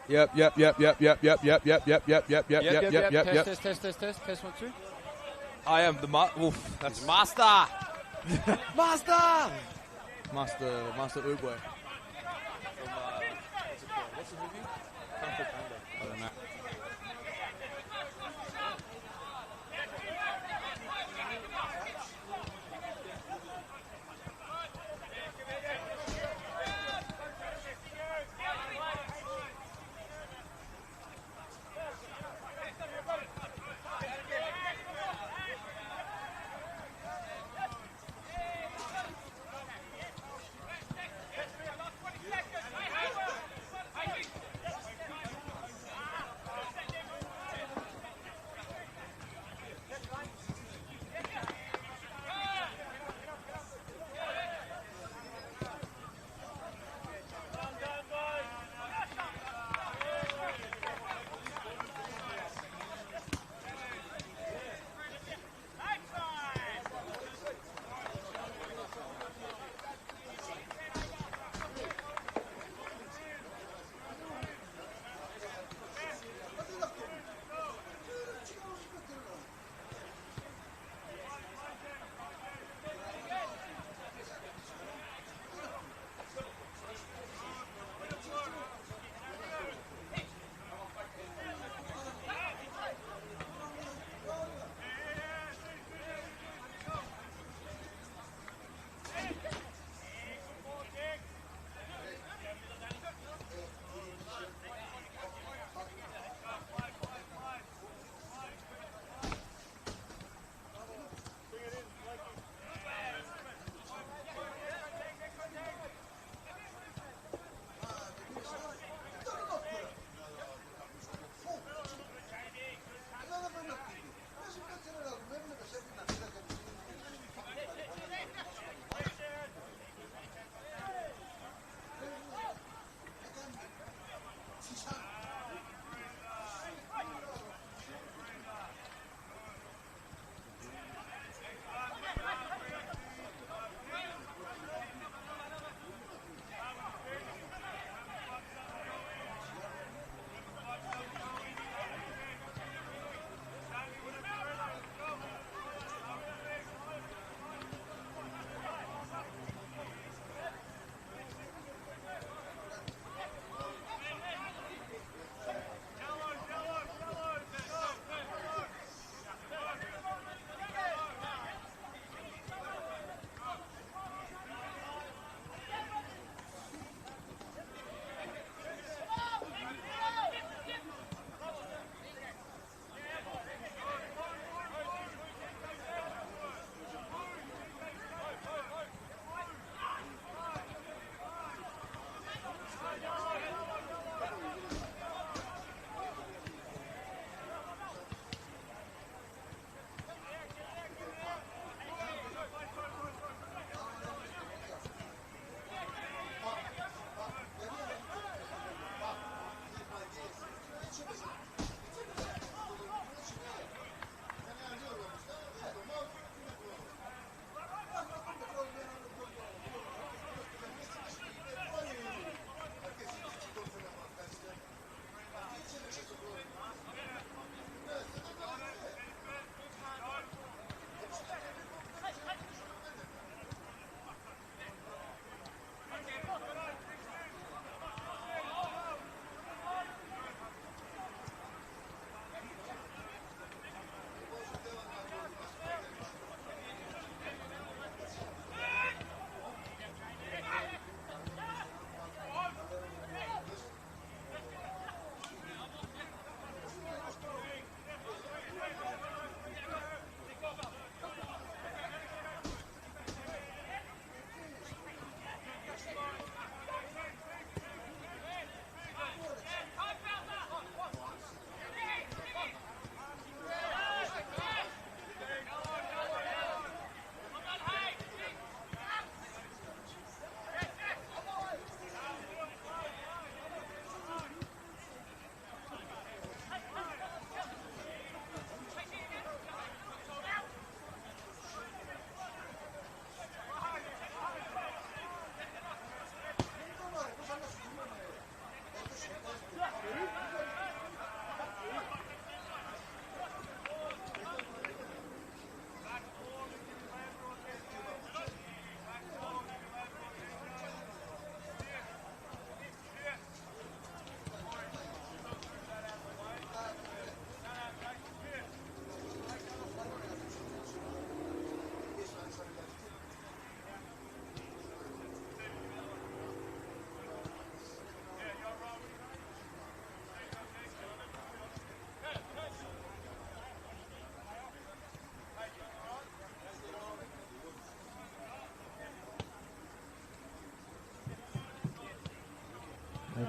Yep. Test, 1, 2. I am the that's Master. Master Uruguay. From what's it called? What's the movie? Kung Fu Panda. I don't know.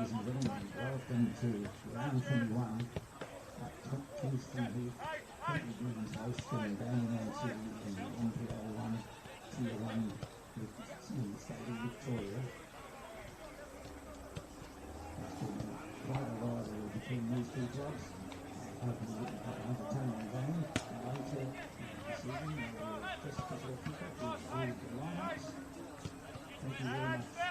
and gentlemen, welcome to round 21 at Kingston Heath, County Greens hosting Dandenong City in the NPLM Tier 1 in the state of Victoria. It's been quite a rivalry between these two clubs. Hoping we can have an entertaining game later in the season. Just before kick-off, we'll read the lineups. Thank you very much.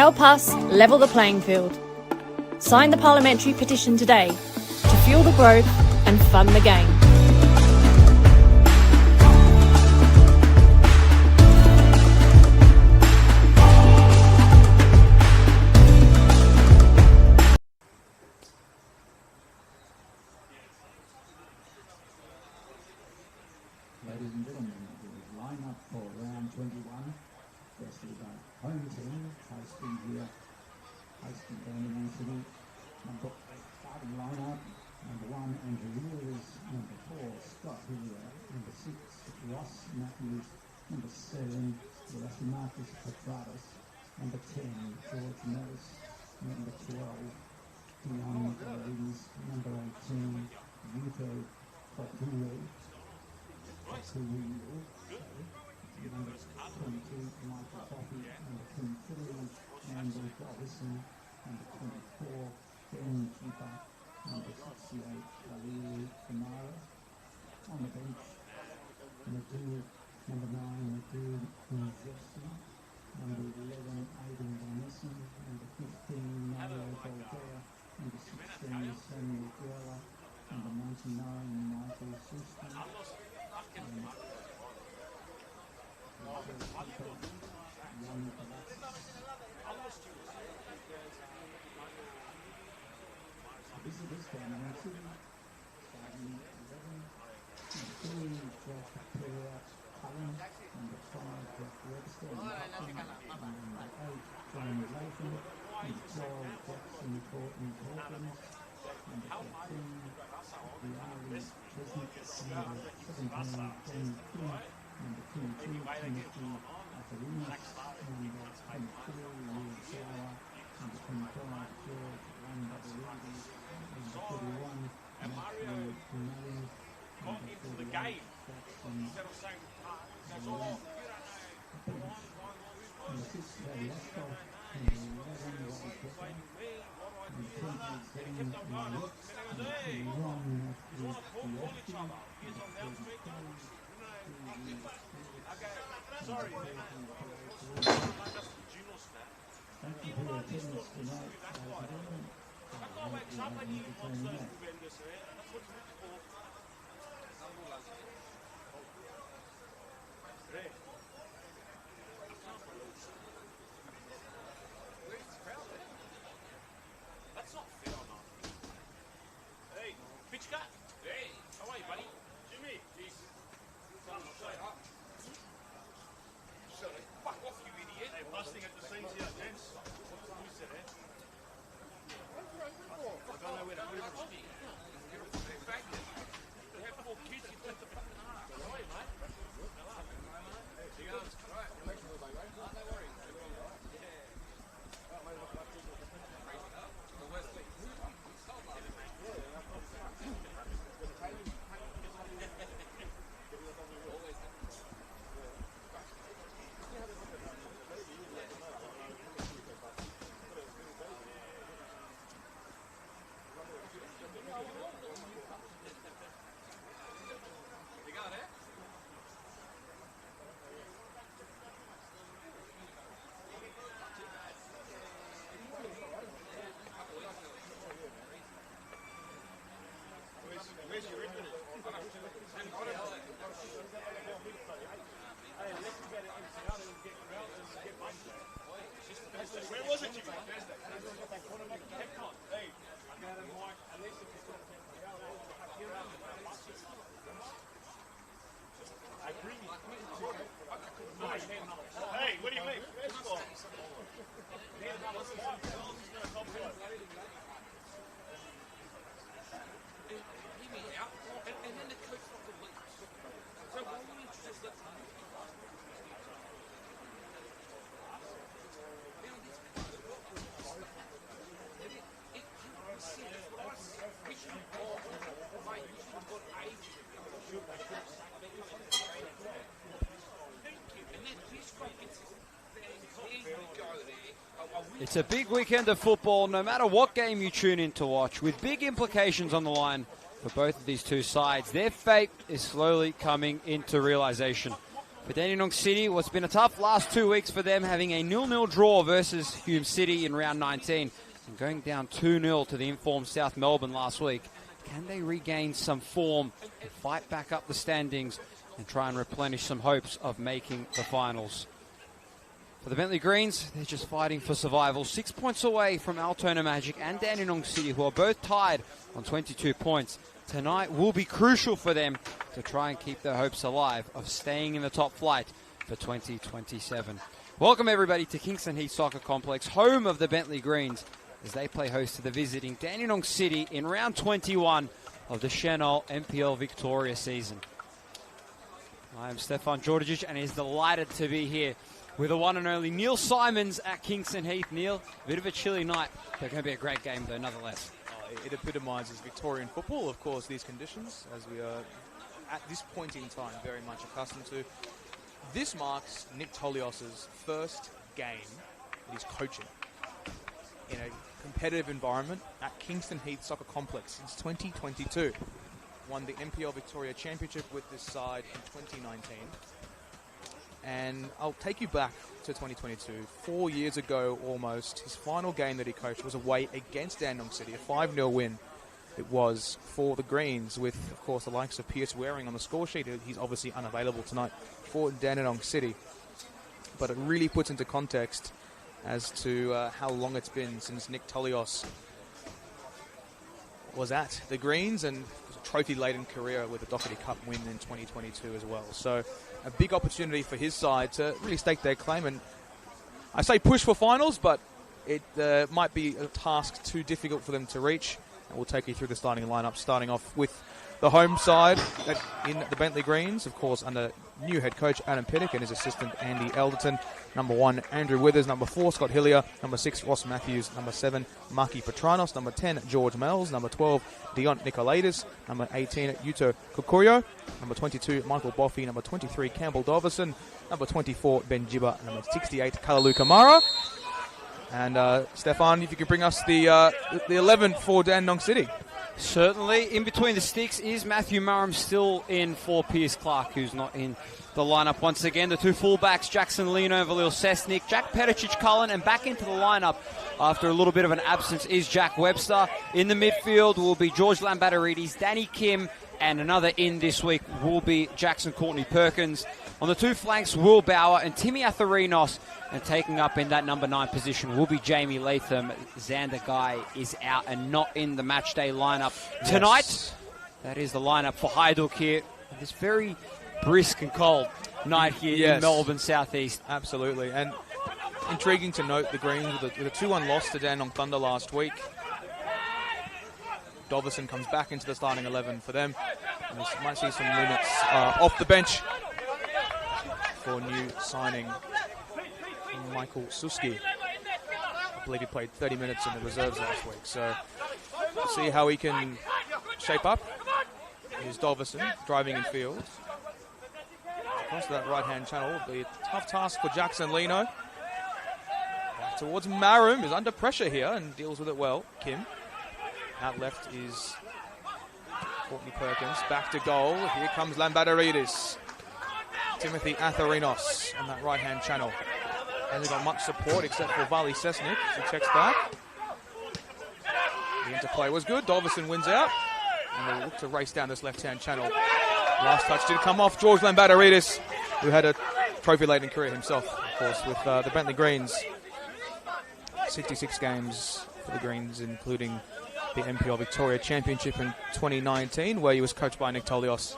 Help us level the playing field. Sign the parliamentary petition today to fuel the growth and fund the game. Ladies and gentlemen, the line-up for round 21. First is our home team, hosting here, hosting Dandenong City. Starting line-up, number 1, Andrew Lewis, number 4, Scott Hillier, number 6, Ross Matthews, number 7, Marcus Petratus, number 10, George Mellis, number 12, Dion Ladies, number 18, Yuto Fakuru, number 22, Michael Coffey, number 23, Andrew Robinson, number 24, Ben Keeper, number 68, Khalil Kamara. On the bench, Madhu, number 9, Madhu Nzesi, number 11, Aidan Vanessa, number 15, Mario Goldea, number 16, Samuel Guerra, number 99, Michael Suski, This game, Man City, starting 11, number 3, Josh Pereira Cullen, number 5, Jack Webster, number 8, John Latham, number 12, Jackson Courtney Hawkins, number 13, Riali Chesnick, number 17, Danny King, number 22, Timothy Atherinas, number 24, Will Sauer, number 25, George Lambabaridi, number 31, Matthew Mullen, number 48, Jackson number 6, Paddy Ashcroft, number 11, Robbie Pepper, number 20, Ben Lewis, number 21, Matthew Diofti, number 32, Thank you for your attendance tonight, That's not fair or not. Hey, pitch cut. Hey, how are you, buddy? Jimmy. Jeez. Fuck off, you idiot. Hey, busting at the seams here, gents. Who said it? I don't know where to put it. You're a fat kid. You have 4 kids, you took the fucking half. How are you, mate? You go. Right. No worries. Where's your internet? Where was it, Jimmy? Hey, hey, what do you mean? And then the coach fucking leaves. So why wouldn't you just let them leave? It's a big weekend of football, no matter what game you tune in to watch, with big implications on the line for both of these two sides. Their fate is slowly coming into realization. For Dandenong City, what's been a tough last 2 weeks for them, having a 0-0 draw versus Hume City in round 19 and going down 2-0 to the informed South Melbourne last week. Can they regain some form and fight back up the standings and try and replenish some hopes of making the finals? For the Bentleigh Greens, they're just fighting for survival. 6 points away from Altona Magic and Dandenong City, who are both tied on 22 points. Tonight will be crucial for them to try and keep their hopes alive of staying in the top flight for 2027. Welcome everybody to Kingston Heath Soccer Complex, home of the Bentleigh Greens, as they play host to the visiting Dandenong City in round 21 of the Senol NPL Victoria season. I am Stefan Georgic and is delighted to be here with the one and only Neil Simons at Kingston Heath. Neil, a bit of a chilly night, but going to be a great game though, nonetheless. It epitomises Victorian football, of course, these conditions, as we are at this point in time very much accustomed to. This marks Nick Tolios's first game that he's coaching in a competitive environment at Kingston Heath Soccer Complex since 2022. Won the NPL Victoria Championship with this side in 2019. And I'll take you back to 2022. 4 years ago almost, his final game that he coached was away against Dandenong City, a 5-0 win. It was for the Greens with, of course, the likes of Pierce Waring on the score sheet. He's obviously unavailable tonight for Dandenong City. But it really puts into context as to how long it's been since Nick Tolios was at the Greens, and was a trophy-laden career with the Doherty Cup win in 2022 as well. So a big opportunity for his side to really stake their claim. And I say push for finals, but it might be a task too difficult for them to reach. And we'll take you through the starting lineup, starting off with the home side in the Bentleigh Greens, of course, under new head coach Adam Pittock and his assistant Andy Elderton. Number 1, Andrew Withers. Number 4, Scott Hillier. Number 6, Ross Matthews. Number 7, Marky Petranos. Number 10, George Mells. Number 12, Dion Nicolaitis. Number 18, Yuto Kukurio. Number 22, Michael Boffey. Number 23, Campbell Doverson. Number 24, Ben Jibba. Number 68, Kalalu Kamara. And Stefan, if you could bring us the 11 for Dandenong City. Certainly. In between the sticks is Matthew Murram, still in for Pierce Clark, who's not in the lineup once again. The two fullbacks, Jackson Lino, Valil Sesnik, Jack Peticic Cullen, and back into the lineup after a little bit of an absence is Jack Webster. In the midfield will be George Lambatarides, Danny Kim, and another in this week will be Jackson Courtney Perkins. On the two flanks, Will Bauer and Timmy Atharinos. And taking up in that number 9 position will be Jamie Latham. Xander Guy is out and not in the matchday lineup tonight. Yes. That is the lineup for Hajduk here. This very brisk and cold night here in Melbourne Southeast. Absolutely. And intriguing to note the Greens with a 2-1 loss to Dandenong Thunder last week. Doverson comes back into the starting 11 for them. And we might see some minutes off the bench for new signing Michael Suski. I believe he played 30 minutes in the reserves last week. So we'll see how he can shape up. Here's Doverson driving in field. Across that right-hand channel will be a tough task for Jackson Lino. Back towards Marum, who's under pressure here and deals with it well. Kim. Out left is Courtney Perkins. Back to goal. Here comes Lambatarides. Timothy Atharinos on that right-hand channel. Hasn't got much support except for Vali Sesnik. He checks back. The interplay was good. Doverson wins out. And they'll look to race down this left-hand channel. Last touch did come off. George Lambatarides, who had a trophy-laden career himself, of course, with the Bentleigh Greens. 66 games for the Greens, including the NPL Victoria Championship in 2019, where he was coached by Nick Tolios.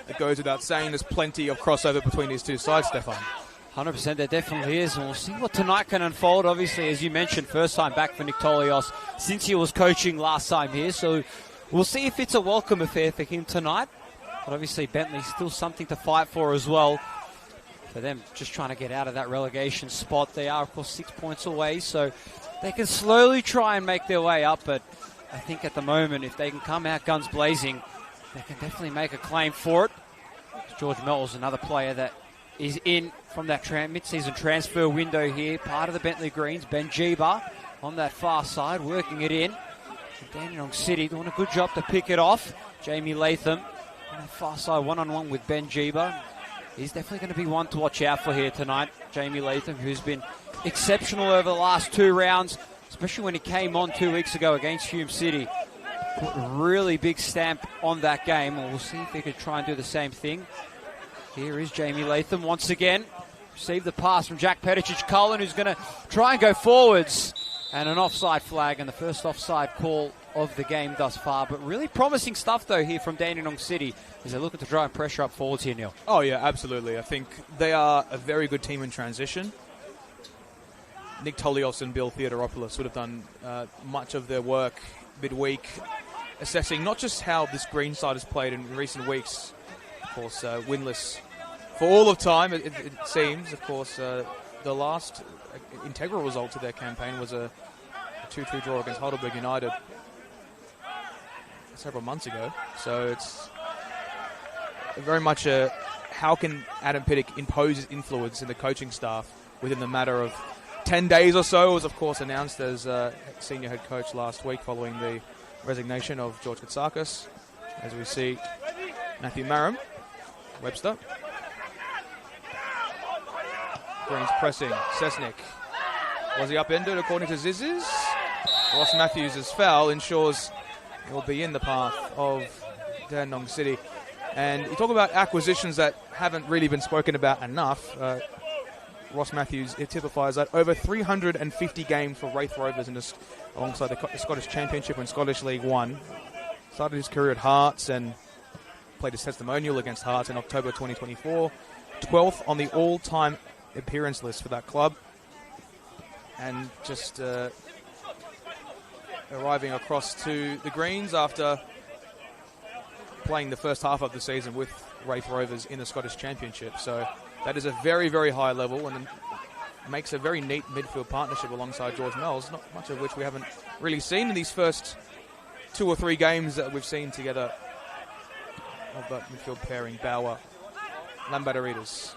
It goes without saying there's plenty of crossover between these two sides, Stefan. 100% there definitely is, and we'll see what tonight can unfold. Obviously, as you mentioned, first time back for Nick Tolios since he was coaching last time here, so we'll see if it's a welcome affair for him tonight. But obviously, Bentleigh still something to fight for as well. For them, just trying to get out of that relegation spot. They are, of course, 6 points away, so they can slowly try and make their way up, but I think at the moment, if they can come out guns blazing, they can definitely make a claim for it. George Mells, another player that is in from that mid-season transfer window here, part of the Bentleigh Greens. Ben Jiba on that far side, working it in. Dandenong City doing a good job to pick it off. Jamie Latham on that far side, one-on-one with Ben Jiba. He's definitely going to be one to watch out for here tonight. Jamie Latham, who's been exceptional over the last 2 rounds, especially when he came on 2 weeks ago against Hume City. Put a really big stamp on that game, and we'll see if he can try and do the same thing. Here is Jamie Latham once again. Received the pass from Jack Peticic Cullen, who's going to try and go forwards. And an offside flag, and the first offside call of the game thus far. But really promising stuff, though, here from Dandenong City, as they're looking to try and pressure up forwards here, Neil. Oh, yeah, absolutely. I think they are a very good team in transition. Nick Tolios and Bill Theodoropoulos would have done much of their work midweek, assessing not just how this green side has played in recent weeks. Of course, winless for all of time, it seems. Of course, the last integral result to their campaign was a 2-2 draw against Heidelberg United several months ago. So it's very much how can Adam Pittock impose his influence in the coaching staff within the matter of 10 days or so. It was, of course, announced as senior head coach last week following the resignation of George Katsakis. As we see Matthew Marum, Webster. Green's pressing. Sesnick. Was he upended according to Ziz's? Ross Matthews' foul ensures it will be in the path of Dandenong City. And you talk about acquisitions that haven't really been spoken about enough. Ross Matthews, it typifies that. Over 350 games for Wraith Rovers alongside the Scottish Championship and Scottish League One. Started his career at Hearts and played his testimonial against Hearts in October 2024. 12th on the all-time appearance list for that club. And just arriving across to the Greens after playing the first half of the season with Wraith Rovers in the Scottish Championship. So that is a very, very high level and makes a very neat midfield partnership alongside George Mells, not much of which we haven't really seen in these first 2 or 3 games that we've seen together of that midfield pairing. Bauer, Lambadaritas,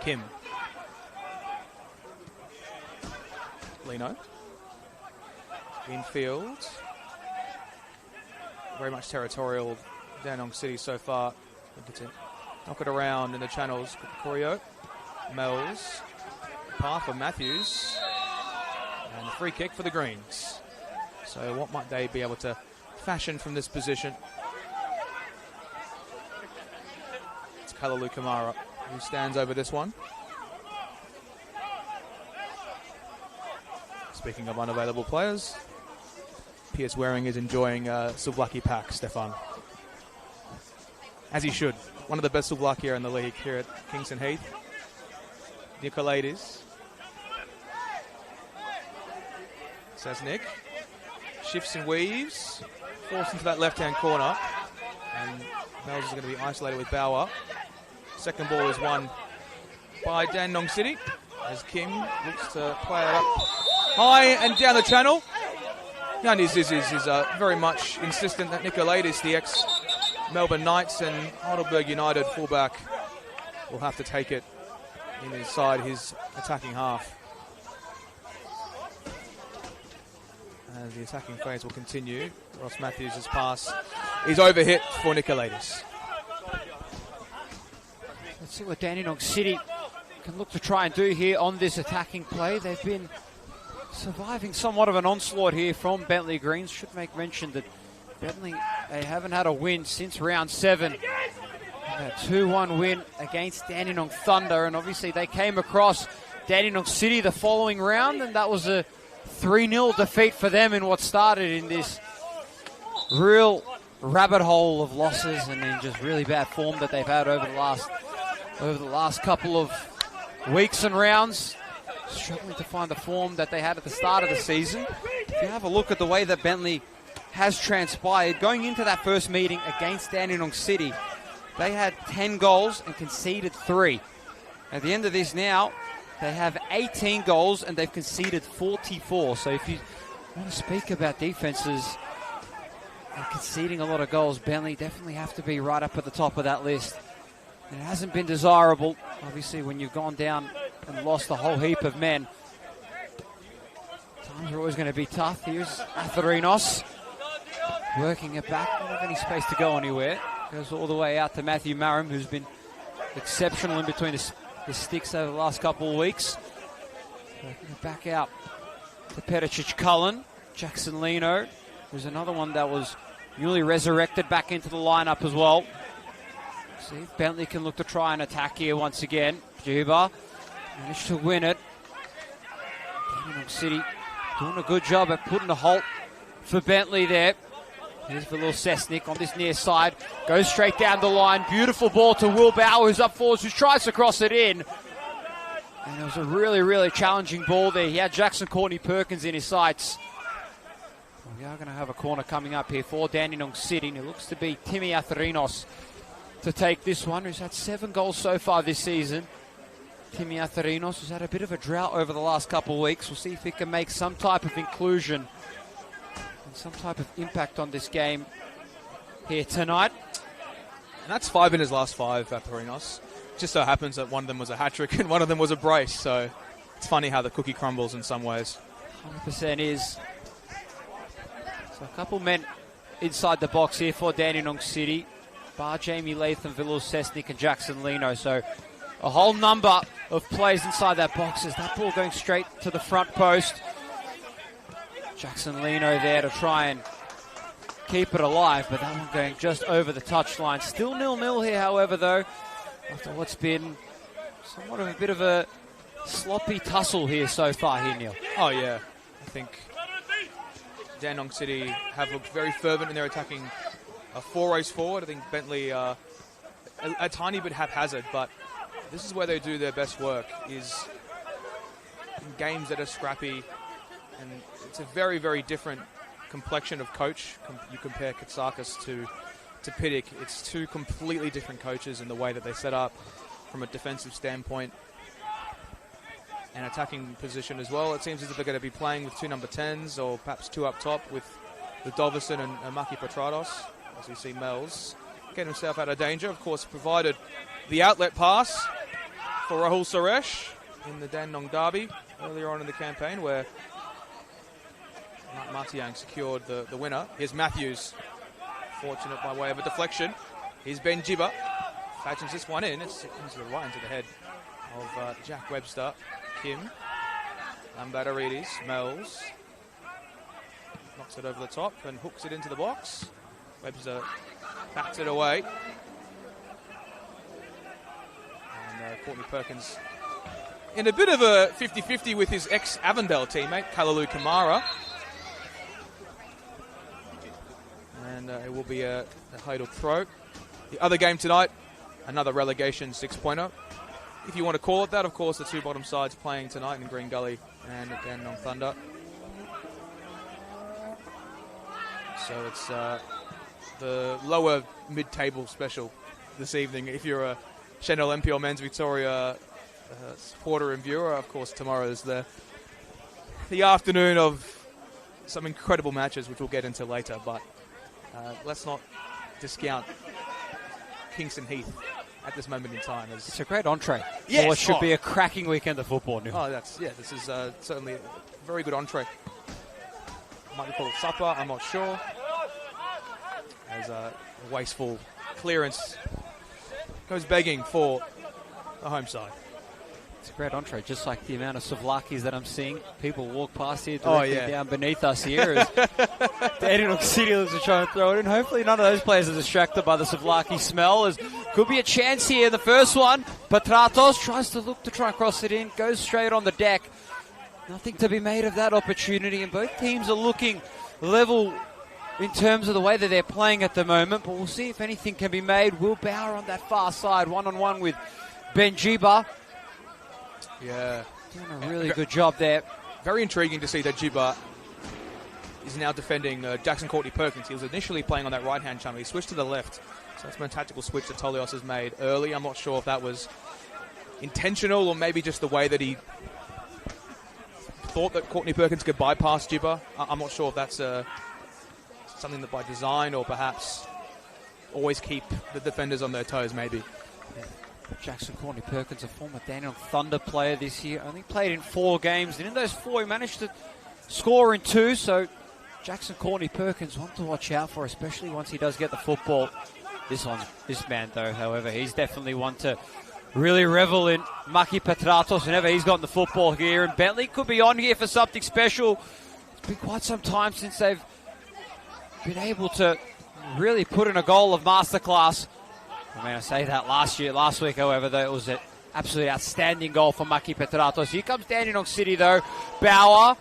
Kim, Lino, infield, very much territorial Dandenong City so far. Look to knock it around in the channels. Corio, Mells, path for Matthews, and a free kick for the Greens. So what might they be able to fashion from this position? It's Kalalu Kamara who stands over this one. Speaking of unavailable players, Pierce Waring is enjoying Souvlaki pack, Stefan. As he should. One of the best Souvlakia in the league here at Kingston Heath. Nicolaides. Sasnick. Shifts and weaves. Forced into that left-hand corner. And Mells is going to be isolated with Bauer. Second ball is won by Dandenong City as Kim looks to play it up high and down the channel. Yanni is very much insistent that Nicolaides, the ex-Melbourne Knights and Heidelberg United fullback, will have to take it inside his attacking half. As the attacking phase will continue, Ross Matthews' pass is overhit for Nicolaides. Let's see what Dandenong City can look to try and do here on this attacking play. They've been surviving somewhat of an onslaught here from Bentleigh Greens. Should make mention that Bentleigh, they haven't had a win since round 7. A 2-1 win against Dandenong Thunder, and obviously they came across Dandenong City the following round, and that was a 3-0 defeat for them in what started in this real rabbit hole of losses and in just really bad form that they've had over the last couple of weeks and rounds. Struggling to find the form that they had at the start of the season. If you have a look at the way that Bentleigh has transpired, going into that first meeting against Dandenong City, they had 10 goals and conceded 3. At the end of this now, they have 18 goals and they've conceded 44. So if you want to speak about defenses and conceding a lot of goals, Bentleigh definitely have to be right up at the top of that list. And it hasn't been desirable, obviously, when you've gone down and lost a whole heap of men. Times are always going to be tough. Here's Atherinos working it back. Don't have any space to go anywhere. Goes all the way out to Matthew Marum, who's been exceptional in between the sticks over the last couple of weeks. Working it back out to Pericic Cullen. Jackson Lino, who's another one that was newly resurrected back into the lineup as well. See if Bentleigh can look to try and attack here once again. Juba managed to win it. Dandenong City doing a good job at putting a halt for Bentleigh there. Here's the little Sesnick on this near side. Goes straight down the line. Beautiful ball to Will Bauer, who's up forwards, who tries to cross it in. And it was a really, really challenging ball there. He had Jackson Courtney Perkins in his sights. We are going to have a corner coming up here for Dandenong City. And it looks to be Timmy Atherinos to take this one, who's had 7 goals so far this season. Timmy Atherinos has had a bit of a drought over the last couple of weeks. We'll see if he can make some type of inclusion and some type of impact on this game here tonight. And that's 5 in his last 5, Atherinos. Just so happens that one of them was a hat-trick and one of them was a brace, so it's funny how the cookie crumbles in some ways. 100% is. So a couple men inside the box here for Dandenong City. Bar Jamie Latham, Villos Sesnick and Jackson Leno. So a whole number of plays inside that box as that ball going straight to the front post. Jackson Leno there to try and keep it alive, but that one going just over the touchline. Still 0-0 here, however, though, after what's been somewhat of a bit of a sloppy tussle here so far here, Neil. Oh, yeah. I think Dandenong City have looked very fervent in their attacking forays forward. I think Bentleigh a tiny bit haphazard, but this is where they do their best work, is in games that are scrappy, and it's a very, very different complexion of coach. You compare Katsakis to Pittick. It's two completely different coaches in the way that they set up from a defensive standpoint and attacking position as well. It seems as if they're going to be playing with two number 10s or perhaps two up top with Dolverson and Maki Petratos, as we see Mel's get himself out of danger. Of course, provided the outlet pass for Rahul Suresh in the Dandenong Derby earlier on in the campaign, where Martiang secured the winner. Here's Matthews, fortunate by way of a deflection. Here's Ben Jibber, patches this one in. It's right into the head of Jack Webster. Kim, Lambatarides, Mel's, knocks it over the top and hooks it into the box. Webster bats it away. And Courtney Perkins in a bit of a 50-50 with his ex-Avondale teammate, Kalalu Kamara. And it will be a Heidel throw. The other game tonight, another relegation 6-pointer. If you want to call it that, of course, the two bottom sides playing tonight in Green Gully and Dandenong Thunder. So it's the lower mid-table special this evening. If you're a Senol NPLM Men's Victoria supporter and viewer, of course, tomorrow is the afternoon of some incredible matches, which we'll get into later. But let's not discount Kingston Heath at this moment in time. It's a great entree. Yes. Or it should be a cracking weekend of football. Neil. Oh, this is certainly a very good entree. Might be called supper, I'm not sure. As a wasteful clearance goes begging for the home side. It's a great entree, just like the amount of souvlaki's that I'm seeing. People walk past here directly down beneath us here as Dandenong City looks to try and throw it in. Hopefully none of those players are distracted by the souvlaki smell. As could be a chance here in the first one. Petratos tries to look to try and cross it in, goes straight on the deck. Nothing to be made of that opportunity, and both teams are looking level in terms of the way that they're playing at the moment, but we'll see if anything can be made. Will Bauer on that far side, one-on-one with Ben Jiba. Yeah. Doing a really good job there. Very intriguing to see that Jiba is now defending Jackson Courtney Perkins. He was initially playing on that right-hand channel. He switched to the left. So that's been a tactical switch that Tolios has made early. I'm not sure if that was intentional or maybe just the way that he thought that Courtney Perkins could bypass Jiba. I'm not sure if that's something that by design or perhaps always keep the defenders on their toes, maybe. Jackson Courtney Perkins, a former Dandenong Thunder player this year, only played in 4 games, and in those 4 he managed to score in 2, so Jackson Courtney Perkins, one to watch out for, especially once he does get the football. This man though, however, he's definitely one to really revel in. Maki Petratos, whenever he's gotten the football here, and Bentleigh could be on here for something special. It's been quite some time since they've been able to really put in a goal of masterclass. I mean, I say that last week, however, though, it was an absolutely outstanding goal for Maki Petratos. Here comes Dandenong City, though. Bauer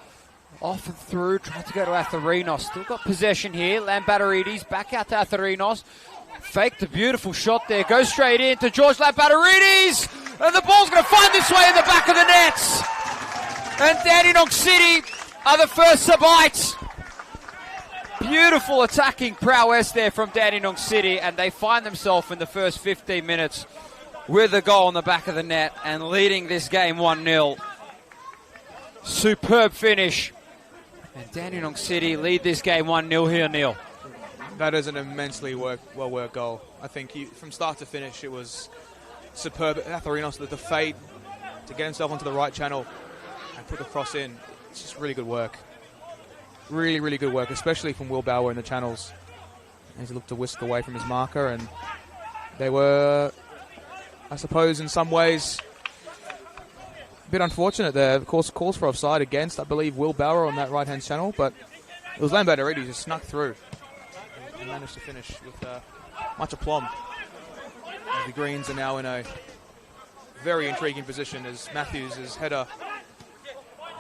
off and through, trying to go to Atherinos. Still got possession here. Lambatarides back out to Atherinos. Faked a beautiful shot there. Goes straight in to George Lambatarides. And the ball's going to find its way in the back of the nets. And Dandenong City are the first to bite. Beautiful attacking prowess there from Dandenong City, and they find themselves in the first 15 minutes with a goal on the back of the net and leading this game 1-0. Superb finish. And Dandenong City lead this game 1-0 here, Neil. That is an immensely well-worked goal. I think from start to finish it was superb. Atharinos, the fade to get himself onto the right channel and put the cross in. It's just really good work. Really, really good work, especially from Will Bauer in the channels. As he looked to whisk away from his marker, and they were, I suppose, in some ways, a bit unfortunate there. Of course, calls for offside against, I believe, Will Bauer on that right-hand channel, but it was Lamberto who just snuck through and managed to finish with much aplomb. The Greens are now in a very intriguing position as Matthews' header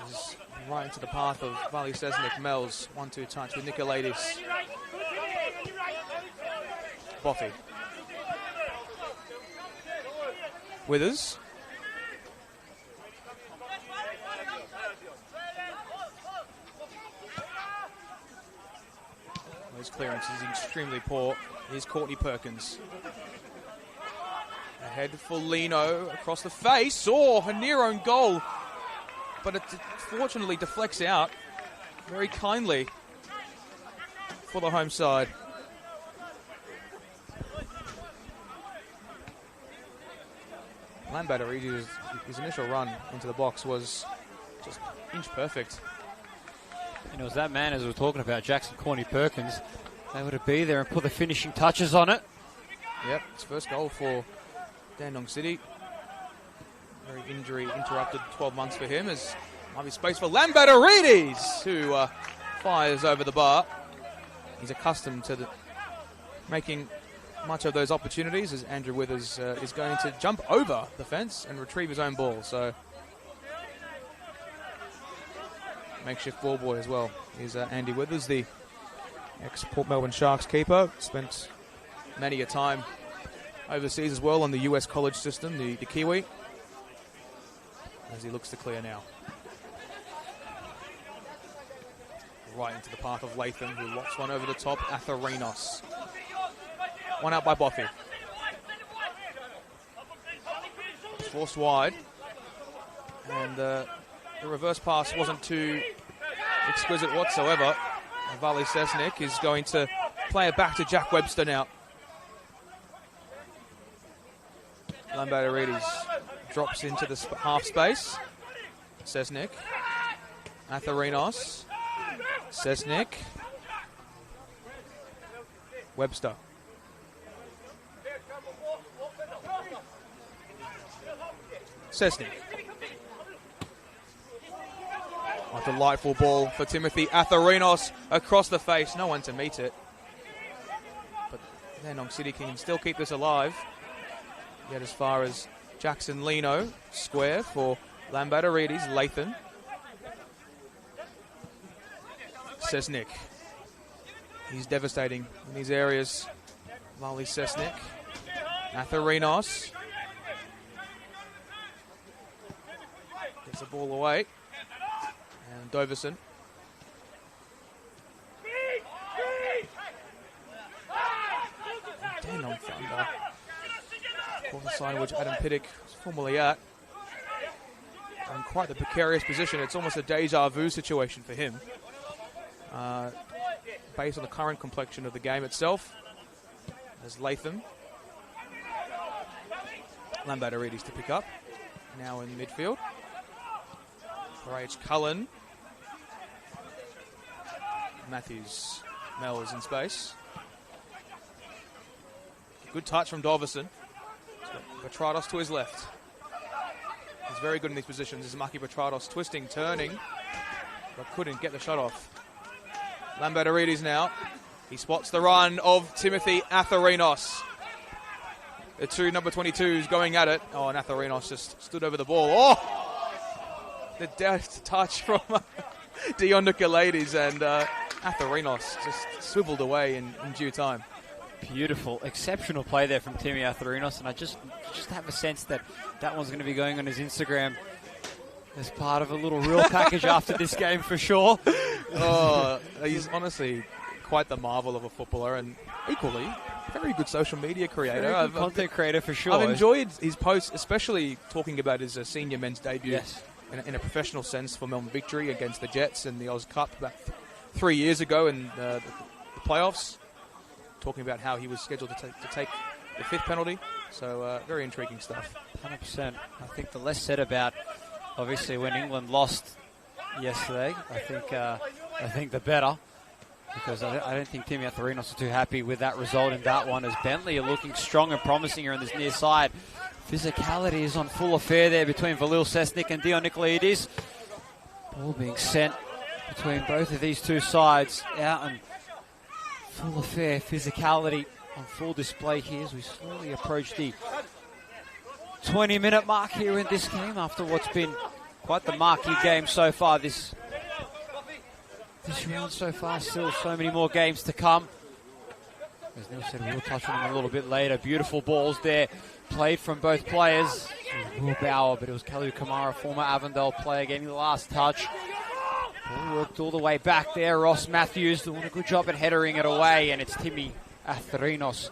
is right into the path of Vali Sesnik. Mel's 1-2 touch with Nicolaitis. Boffy. Withers. His clearance is extremely poor. Here's Courtney Perkins. Ahead for Lino across the face. Oh, a near own goal. But it fortunately deflects out very kindly for the home side. Lamberto, his initial run into the box was just inch perfect. And it was that man, as we were talking about, Jackson Corny Perkins, able to be there and put the finishing touches on it. Yep, it's first goal for Dandenong City. Very injury interrupted 12 months for him, as might be space for Lamberto, who fires over the bar. He's accustomed to making much of those opportunities, as Andrew Withers is going to jump over the fence and retrieve his own ball. So makeshift ball boy as well is Andy Withers, the ex-Port Melbourne Sharks keeper. Spent many a time overseas as well on the US college system, the Kiwi, as he looks to clear now. Right into the path of Latham, who locks one over the top. Atharinos. One out by Boffy. It's forced wide. And the reverse pass wasn't too exquisite whatsoever. Vali Sesnik is going to play it back to Jack Webster now. Lamberto drops into the half space. Sesnik. Atharinos. Sesnik. Webster. Sesnik. A delightful ball for Timothy Atharinos across the face. No one to meet it. But Dandenong City can still keep this alive. Get as far as Jackson Lino. Square for Lamberto, Latham. Sesnik. He's devastating in these areas. Vali Sesnik. Atharinos. Gets the ball away. And Doverson. Dandenong Thunder. Corner side which Adam Piddick was formerly at. In quite the precarious position. It's almost a deja vu situation for him. Based on the current complexion of the game itself. As Latham. Lamberto to pick up. Now in midfield. For H. Cullen. Matthews. Mel is in space. Good touch from Doverson. Petrados to his left. He's very good in these positions. This is Maki Petrados twisting, turning, but couldn't get the shot off. Lamberto now. He spots the run of Timothy Atharinos. The two number 22s going at it. Oh, and Atharinos just stood over the ball. Oh! The deft touch from Dion Nicolaitis, and Atharinos just swiveled away in due time. Beautiful, exceptional play there from Timmy Atharinos, and I just have a sense that one's going to be going on his Instagram as part of a little reel package after this game for sure. Oh, he's honestly quite the marvel of a footballer, and equally very good social media creator. Very good content creator for sure. I've enjoyed his posts, especially talking about his senior men's debut. Yes. In a professional sense for Melbourne Victory against the Jets in the Oz Cup about 3 years ago in the playoffs. Talking about how he was scheduled to take the fifth penalty. So very intriguing stuff. 100%. I think the less said about, obviously, when England lost yesterday, I think the better. Because I don't think Timmy Atharinos are too happy with that result in that one, as Bentleigh are looking strong and promising here on this near side. Physicality is on full affair there between Valil Sesnik and Dion Nicolaides. Ball being sent between both of these two sides. Out and full affair, physicality on full display here as we slowly approach the 20-minute mark here in this game after what's been quite the marquee game so far this round so far. Still so many more games to come. As Neil said, we'll touch on them a little bit later. Beautiful balls there played from both players. Will Bauer, but it was Kalu Kamara, former Avondale player, getting the last touch. Ball worked all the way back there. Ross Matthews doing a good job at headering it away, and it's Timmy Atharinos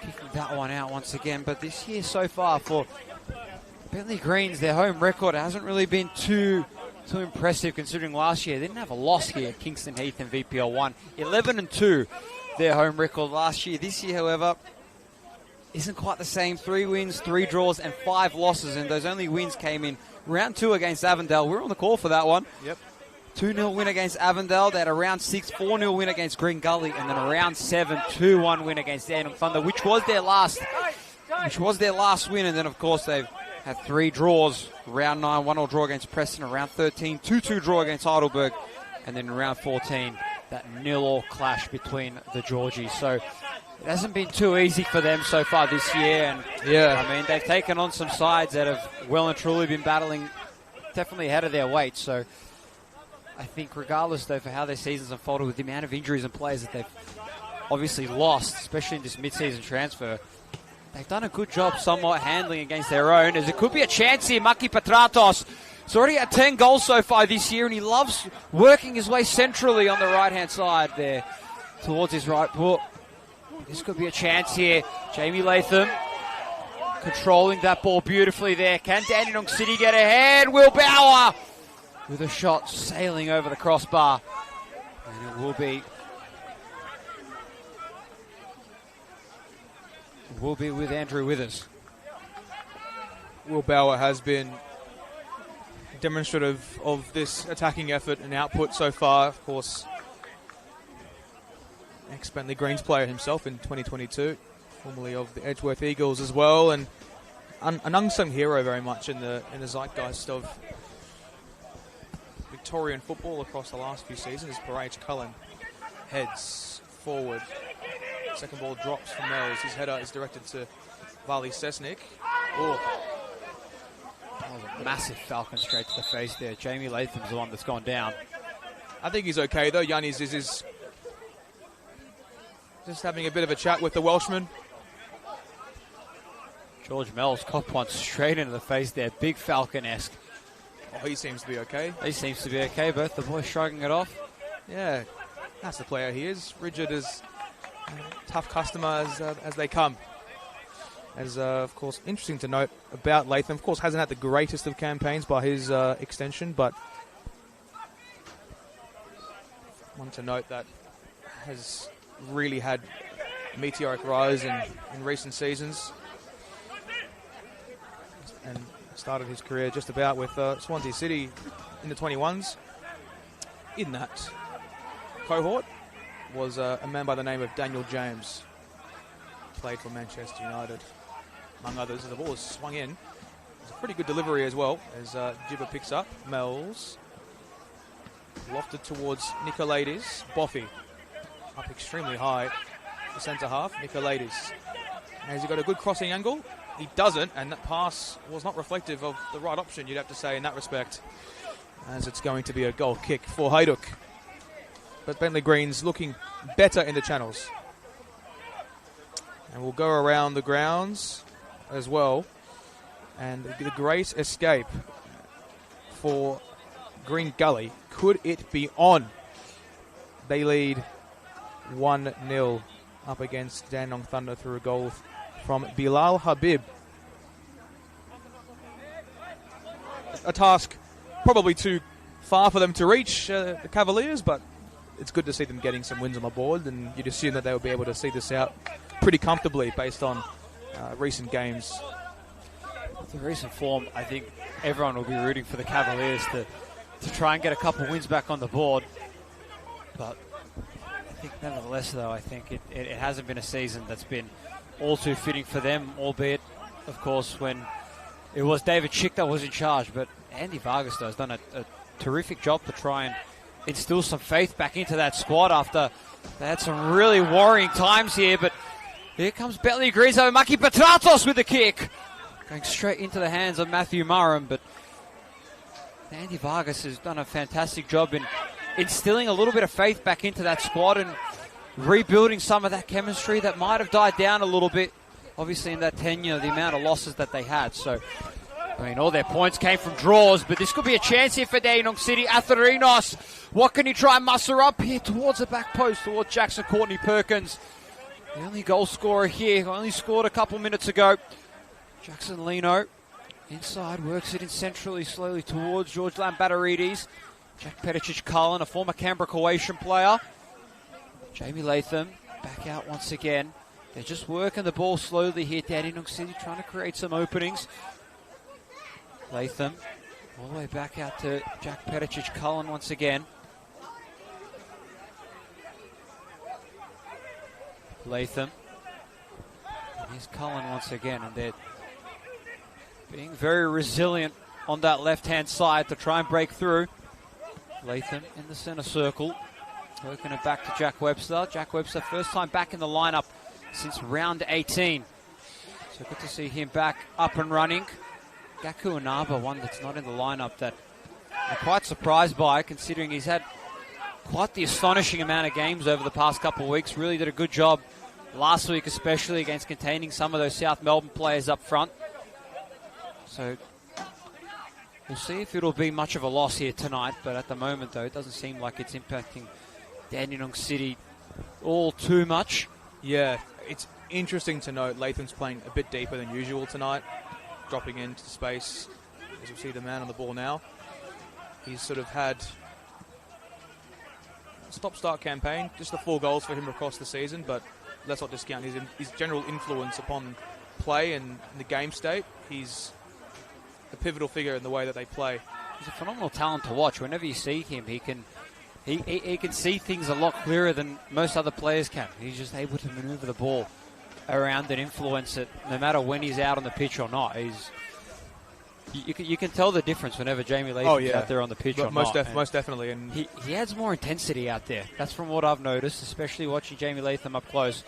kicking that one out once again. But this year so far for Bentleigh Greens, their home record hasn't really been too impressive, considering last year they didn't have a loss here at Kingston Heath and VPL 1. 11-2, their home record last year. This year, however, isn't quite the same. 3 wins, 3 draws, and 5 losses, and those only wins came in round 2 against Avondale. We're on the call for that one. Yep. 2-0 win against Avondale. They had a round 6, 4-0 win against Green Gully, and then a round 7, 2-1 win against Dandenong Thunder, which was their last win. And then, of course, they've had 3 draws. Round 9, 1-1 draw against Preston. Round 13, 2-2 draw against Heidelberg. And then round 14, that 0-0 clash between the Georgies. So it hasn't been too easy for them so far this year. And yeah, I mean, they've taken on some sides that have well and truly been battling definitely ahead of their weight. So I think regardless, though, for how their season's unfolded with the amount of injuries and players that they've obviously lost, especially in this mid-season transfer, they've done a good job somewhat handling against their own, as it could be a chance here. Maki Petratos has already had 10 goals so far this year, and he loves working his way centrally on the right-hand side there towards his right foot. This could be a chance here. Jamie Latham controlling that ball beautifully there. Can Dandenong City get ahead? Will Bauer with a shot sailing over the crossbar. And it will be with Andrew Withers. Will Bauer has been demonstrative of this attacking effort and output so far. Of course, ex-Bentleigh Greens player himself in 2022, formerly of the Edgeworth Eagles as well, and an unsung hero very much in the zeitgeist of Victorian football across the last few seasons. Parage Cullen heads forward. Second ball drops from Mells. His header is directed to Vali Sesnik. Oh, that was a massive falcon straight to the face there. Jamie Latham's the one that's gone down. I think he's okay though. Yannis is just having a bit of a chat with the Welshman. George Mells copped one straight into the face there. Big falcon-esque. Oh, he seems to be okay. He seems to be okay. Both the boys shrugging it off. Yeah, that's the player he is. Rigid as tough customer as they come. As of course, interesting to note about Latham. Of course, hasn't had the greatest of campaigns by his extension, but one to note that has really had a meteoric rise in recent seasons, and started his career just about with Swansea City in the 21s. In that cohort was a man by the name of Daniel James. Played for Manchester United, among others. As the ball is swung in, it's a pretty good delivery as well, as Jibba picks up. Mells lofted towards Nicolaides. Boffy up extremely high, the centre half. Nicolaides, has he got a good crossing angle? He doesn't, and that pass was not reflective of the right option, you'd have to say, in that respect, as it's going to be a goal kick for Hajduk. But Bentleigh Greens looking better in the channels. And we'll go around the grounds as well. And the great escape for Green Gully. Could it be on? They lead 1-0 up against Dandenong Thunder through a goal from Bilal Habib. A task probably too far for them to reach, the Cavaliers, but it's good to see them getting some wins on the board, and you'd assume that they will be able to see this out pretty comfortably based on recent games. The recent form, I think everyone will be rooting for the Cavaliers to try and get a couple wins back on the board. But I think nevertheless, though, I think it hasn't been a season that's been all too fitting for them, albeit, of course, when it was David Schick that was in charge. But Andy Vargas, though, has done a terrific job to try and instill some faith back into that squad after they had some really worrying times here. But here comes Bentleigh Grizo, Maki Petratos with the kick. Going straight into the hands of Matthew Murram, but Andy Vargas has done a fantastic job in instilling a little bit of faith back into that squad and rebuilding some of that chemistry that might have died down a little bit, obviously in that tenure, the amount of losses that they had. So, I mean, all their points came from draws, but this could be a chance here for Dandenong City. Atherinos, what can he try and muster up here towards the back post, towards Jackson Courtney Perkins? The only goal scorer here, only scored a couple minutes ago. Jackson Lino inside, works it in centrally, slowly towards George Lambatarides. Jack Peticic-Cullen, a former Canberra Croatian player. Jamie Latham back out once again. They're just working the ball slowly here, Dandenong City, trying to create some openings. Latham all the way back out to Jack Peticic-Cullen once again. Latham. And here's Cullen once again, and they're being very resilient on that left-hand side to try and break through. Latham in the center circle, working it back to Jack Webster. Jack Webster, first time back in the lineup since round 18. So good to see him back up and running. Gaku Inaba, one that's not in the lineup that I'm quite surprised by, considering he's had quite the astonishing amount of games over the past couple of weeks. Really did a good job last week, especially against containing some of those South Melbourne players up front. So we'll see if it'll be much of a loss here tonight, but at the moment, though, it doesn't seem like it's impacting Dandenong City all too much. Yeah, it's interesting to note Latham's playing a bit deeper than usual tonight, dropping into space, as you see the man on the ball now. He's sort of had a stop-start campaign, just the 4 goals for him across the season, but let's not discount his general influence upon play and the game state. He's a pivotal figure in the way that they play. He's a phenomenal talent to watch. Whenever you see him, he can see things a lot clearer than most other players can. He's just able to maneuver the ball around and influence it, no matter when he's out on the pitch or not. You can tell the difference whenever Jamie Latham's out there on the pitch or most not. Most definitely. And he adds more intensity out there. That's from what I've noticed, especially watching Jamie Latham up close.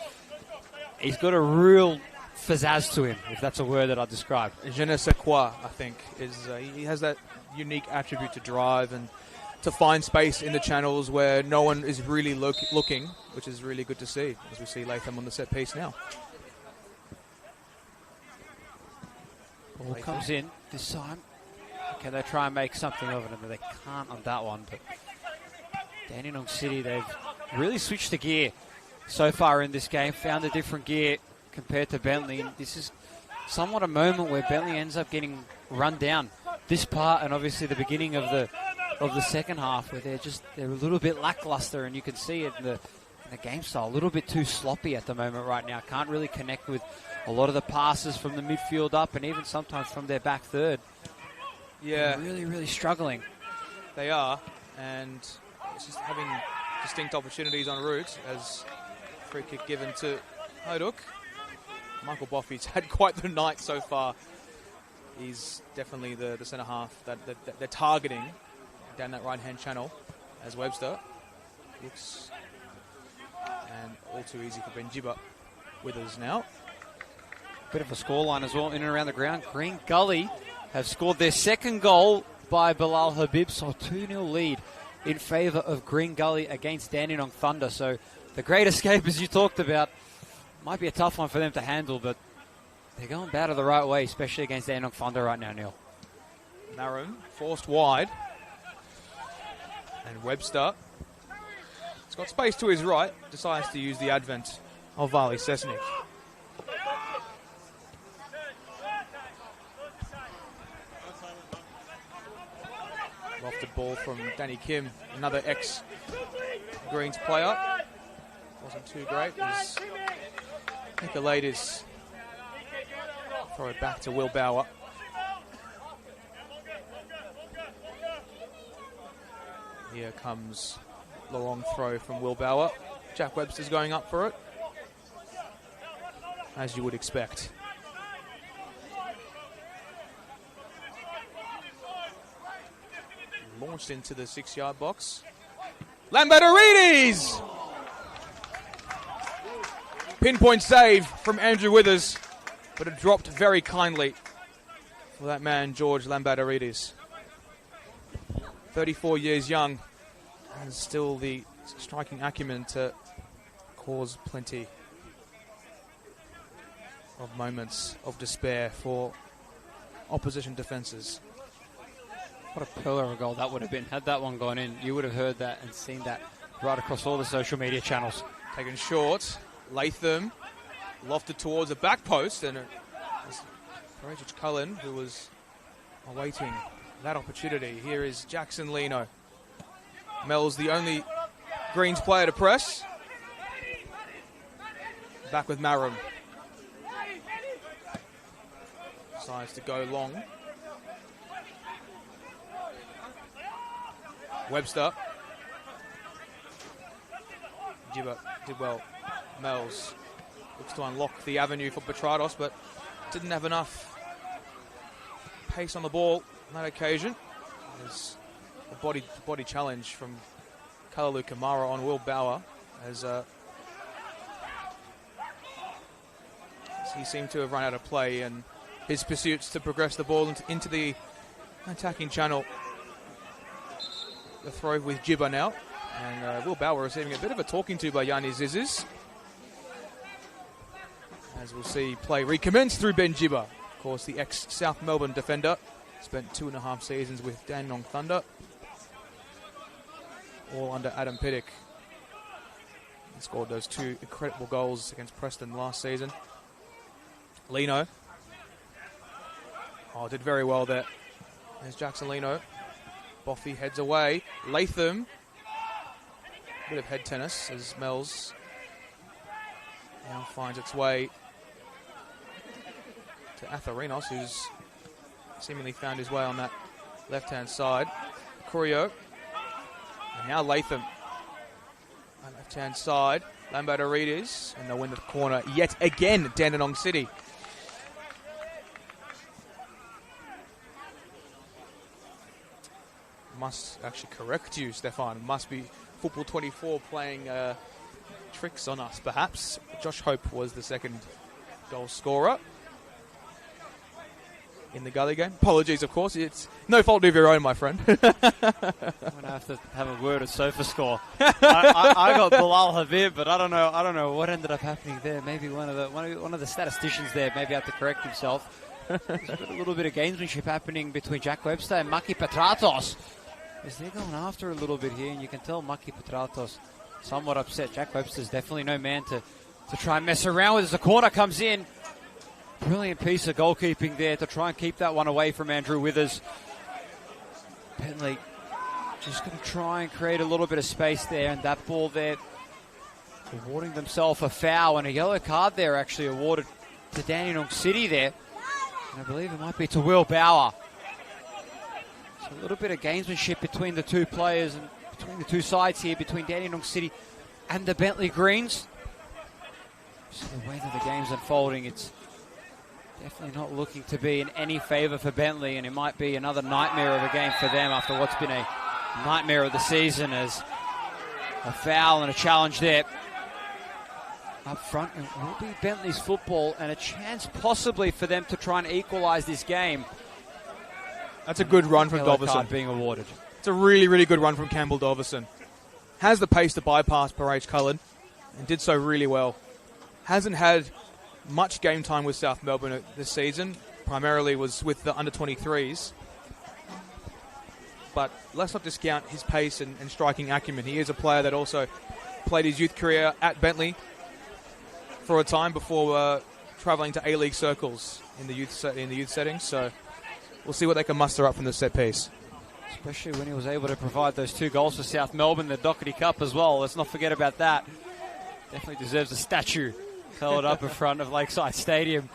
He's got a real pizzazz to him, if that's a word that I'd describe. Je ne sais quoi, I think, is he has that unique attribute to drive and to find space in the channels where no one is really looking, which is really good to see, as we see Latham on the set piece now. Ball comes in this time. Can they try and make something of it? And they can't on that one. But Dandenong City, they've really switched the gear so far in this game, found a different gear compared to Bentleigh. And this is somewhat a moment where Bentleigh ends up getting run down. This part, and obviously the beginning of the second half, where they're a little bit lackluster, and you can see it in the game style, a little bit too sloppy at the moment right now. Can't really connect with a lot of the passes from the midfield up, and even sometimes from their back third. Yeah, they're really, really struggling. They are, and it's just having distinct opportunities en route as free kick given to Hoduk. Michael Boffey's had quite the night so far. He's definitely the centre half that they're targeting down that right-hand channel as Webster looks, and all too easy for Benjiba with us now. Bit of a scoreline as well in and around the ground. Green Gully have scored their second goal by Bilal Habib, so a 2-0 lead in favour of Green Gully against Dandenong Thunder. So the great escape, as you talked about, might be a tough one for them to handle, but they're going about it the right way, especially against Dandenong Thunder right now, Neil. Maroon forced wide, and Webster, he's got space to his right, decides to use the advent of Vali Sesnik. Lofted ball from Danny Kim, another ex-Greens player. Wasn't too great as Nicolaitis Throw it back to Will Bauer. Here comes the long throw from Will Bauer. Jack Webster's going up for it, as you would expect. Launched into the 6-yard box. Lambertarides! Pinpoint save from Andrew Withers, but it dropped very kindly for that man, George Lambertarides. 34 years young, and still the striking acumen to cause plenty of moments of despair for opposition defences. What a pillar of a goal that would have been. Had that one gone in, you would have heard that and seen that right across all the social media channels. Taken short, Latham lofted towards the back post, and it was Courageous Cullen who was awaiting that opportunity. Here is Jackson Leno. Mel's the only Greens player to press. Back with Marum. Decides to go long. Webster. Gibber did well. Mel's looks to unlock the avenue for Petratos, but didn't have enough pace on the ball on that occasion. There's a body challenge from Kalalu Kamara on Will Bauer as he seemed to have run out of play, and his pursuits to progress the ball into the attacking channel. The throw with Gibber now, and Will Bauer receiving a bit of a talking to by Yanni Zizis. As we'll see play recommence through Ben Gibber. Of course, the ex-South Melbourne defender. Spent 2.5 seasons with Dandenong Thunder. All under Adam Piddick. He scored those 2 incredible goals against Preston last season. Leno. Oh, did very well there. There's Jackson Leno. Boffy heads away. Latham. Bit of head tennis as Mel's now finds its way to Atharinos, who's seemingly found his way on that left-hand side. Corio. And now Latham. On the left-hand side. Lambertarides. And they'll win the corner yet again, Dandenong City. Must actually correct you, Stefan. Must be Football 24 playing tricks on us, perhaps. Josh Hope was the second goal scorer in the Gully game. Apologies, of course. It's no fault of your own, my friend. I'm going to have to have a word of sofa score. I got Bilal Habib, but I don't know what ended up happening there. Maybe one of the statisticians there maybe had to correct himself. There's a little bit of gamesmanship happening between Jack Webster and Maki Petratos. As they're going after a little bit here, and you can tell Maki Petratos somewhat upset. Jack Webster's definitely no man to try and mess around with as the corner comes in. Brilliant piece of goalkeeping there to try and keep that one away from Andrew Withers. Bentleigh just going to try and create a little bit of space there, and that ball there awarding themselves a foul and a yellow card there actually awarded to Dandenong City there. And I believe it might be to Will Bauer. So a little bit of gamesmanship between the two players and between the two sides here, between Dandenong City and the Bentleigh Greens. So the way that the game's unfolding, it's definitely not looking to be in any favour for Bentleigh, and it might be another nightmare of a game for them after what's been a nightmare of the season, as a foul and a challenge there up front. It will be Bentleigh's football and a chance possibly for them to try and equalise this game. That's a good run from Doverson. Being awarded. It's a really, really good run from Campbell Doverson. Has the pace to bypass Parage Cullen and did so really well. Hasn't had much game time with South Melbourne this season. Primarily was with the under-23s. But let's not discount his pace and striking acumen. He is a player that also played his youth career at Bentleigh for a time before travelling to A-League circles in the youth setting. So we'll see what they can muster up from the set piece. Especially when he was able to provide those 2 goals for South Melbourne, the Doherty Cup as well. Let's not forget about that. Definitely deserves a statue held up in front of Lakeside Stadium.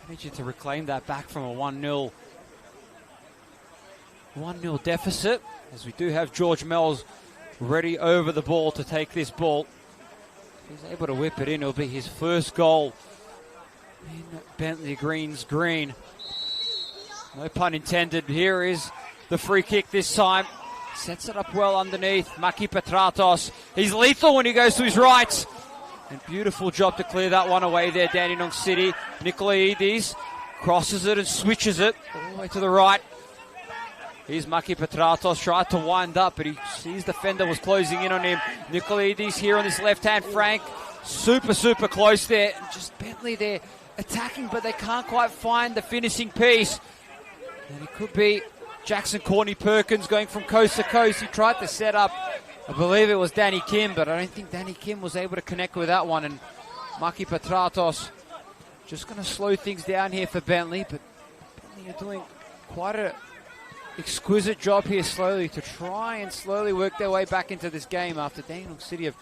Need you to reclaim that back from a 1-0 deficit, as we do have George Mells ready over the ball to take this ball. If he's able to whip it in, it'll be his first goal in Bentleigh Green's green. No pun intended. Here is the free kick this time. Sets it up well underneath. Maki Petratos. He's lethal when he goes to his right. And beautiful job to clear that one away there, Dandenong City. Nikolaidis crosses it and switches it all the way to the right. Here's Maki Petratos, tried to wind up, but he sees the defender was closing in on him. Nikolaidis here on this left-hand flank. Super close there. And just Bentleigh there attacking, but they can't quite find the finishing piece. And it could be Jackson Courtney-Perkins going from coast to coast. He tried to set up, I believe it was Danny Kim, but I don't think Danny Kim was able to connect with that one. And Maki Petratos just going to slow things down here for Bentleigh, but Bentleigh are doing quite a exquisite job here slowly to try and slowly work their way back into this game after Dandenong City have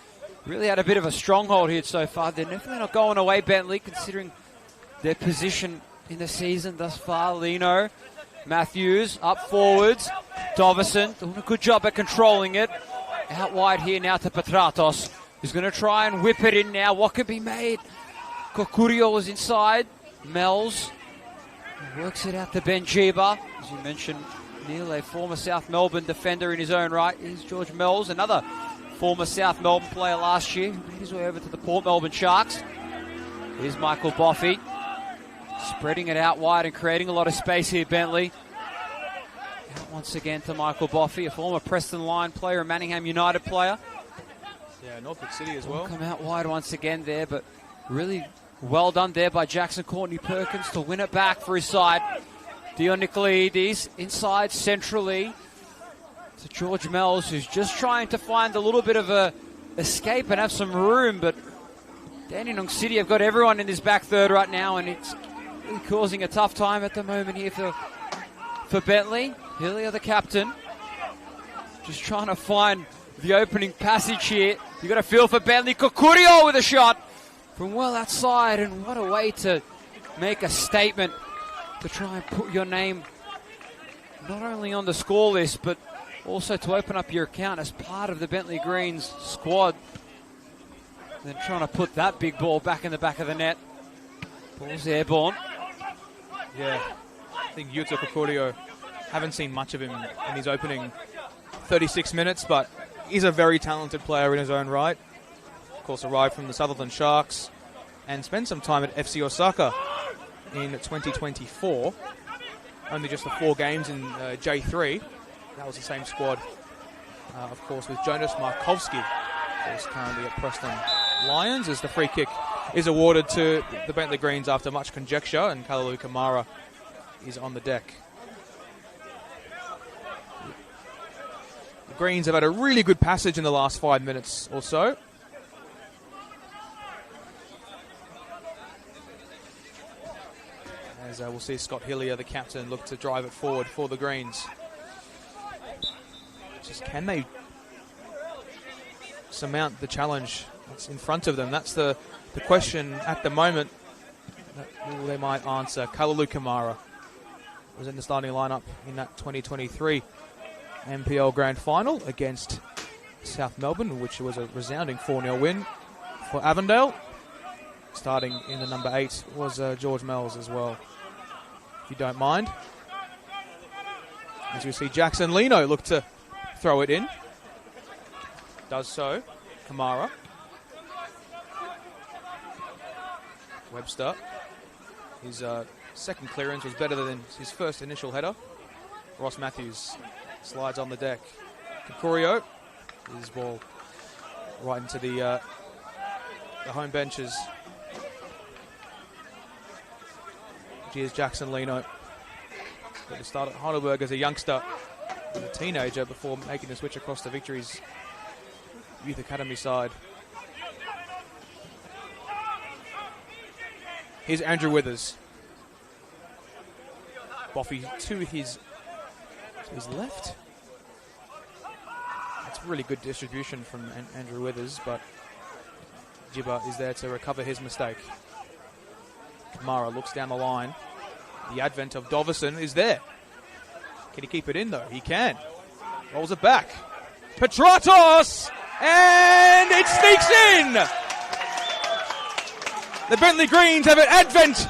really had a bit of a stronghold here so far. They're definitely not going away, Bentleigh, considering their position in the season thus far. Lino, Matthews, up forwards. Dovison doing a good job at controlling it. Out wide here now to Petratos, who's going to try and whip it in now. What could be made? Kokurio is inside. Mells works it out to Benjiba. As you mentioned, Neil, a former South Melbourne defender in his own right. Here's George Mells, another former South Melbourne player last year, who made his way over to the Port Melbourne Sharks. Here's Michael Boffey, spreading it out wide and creating a lot of space here, Bentleigh. Out once again to Michael Boffey, a former Preston Lion player, a Manningham United player. Yeah, Norfolk City as well. Come out wide once again there, but really well done there by Jackson Courtney-Perkins to win it back for his side. Dion Nikolaidis inside centrally to George Mells, who's just trying to find a little bit of a escape and have some room, but Dandenong City have got everyone in this back third right now, and it's really causing a tough time at the moment here for Bentleigh. Hillier, the captain, just trying to find the opening passage here. You got a feel for Bentleigh. Kokurio with a shot from well outside, and what a way to make a statement, to try and put your name not only on the score list, but also to open up your account as part of the Bentleigh Greens squad. Then trying to put that big ball back in the back of the net. Ball's airborne. Yeah, I think Yuta Kokurio, haven't seen much of him in his opening 36 minutes, but he's a very talented player in his own right. Of course, arrived from the Sutherland Sharks and spent some time at FC Osaka in 2024. Only just the 4 games in J3. That was the same squad, of course, with Jonas Markowski, who's currently at Preston Lions, as the free kick is awarded to the Bentleigh Greens after much conjecture, and Kalalu Kamara is on the deck. The Greens have had a really good passage in the last 5 minutes or so. As we'll see Scott Hillier, the captain, look to drive it forward for the Greens. Just can they surmount the challenge that's in front of them? That's the question at the moment that they might answer. Kalalu Kamara was in the starting lineup in that 2023 NPL Grand Final against South Melbourne, which was a resounding 4-0 win for Avondale. Starting in the number 8 was George Mells as well, if you don't mind. As we see Jackson Lino look to throw it in. Does so. Kamara. Webster. His second clearance was better than his first initial header. Ross Matthews slides on the deck. Kokurio. His ball right into the home benches. Here's Jackson Lino. Got to start at Heidelberg as a youngster and a teenager before making the switch across to Victory's youth academy side. Here's Andrew Withers. Boffey to his left. That's really good distribution from Andrew Withers, but Jibba is there to recover his mistake. Kamara looks down the line. The advent of Dovison is there. Can he keep it in, though? He can. Rolls it back. Petratos! And it sneaks in! The Bentleigh Greens have an advent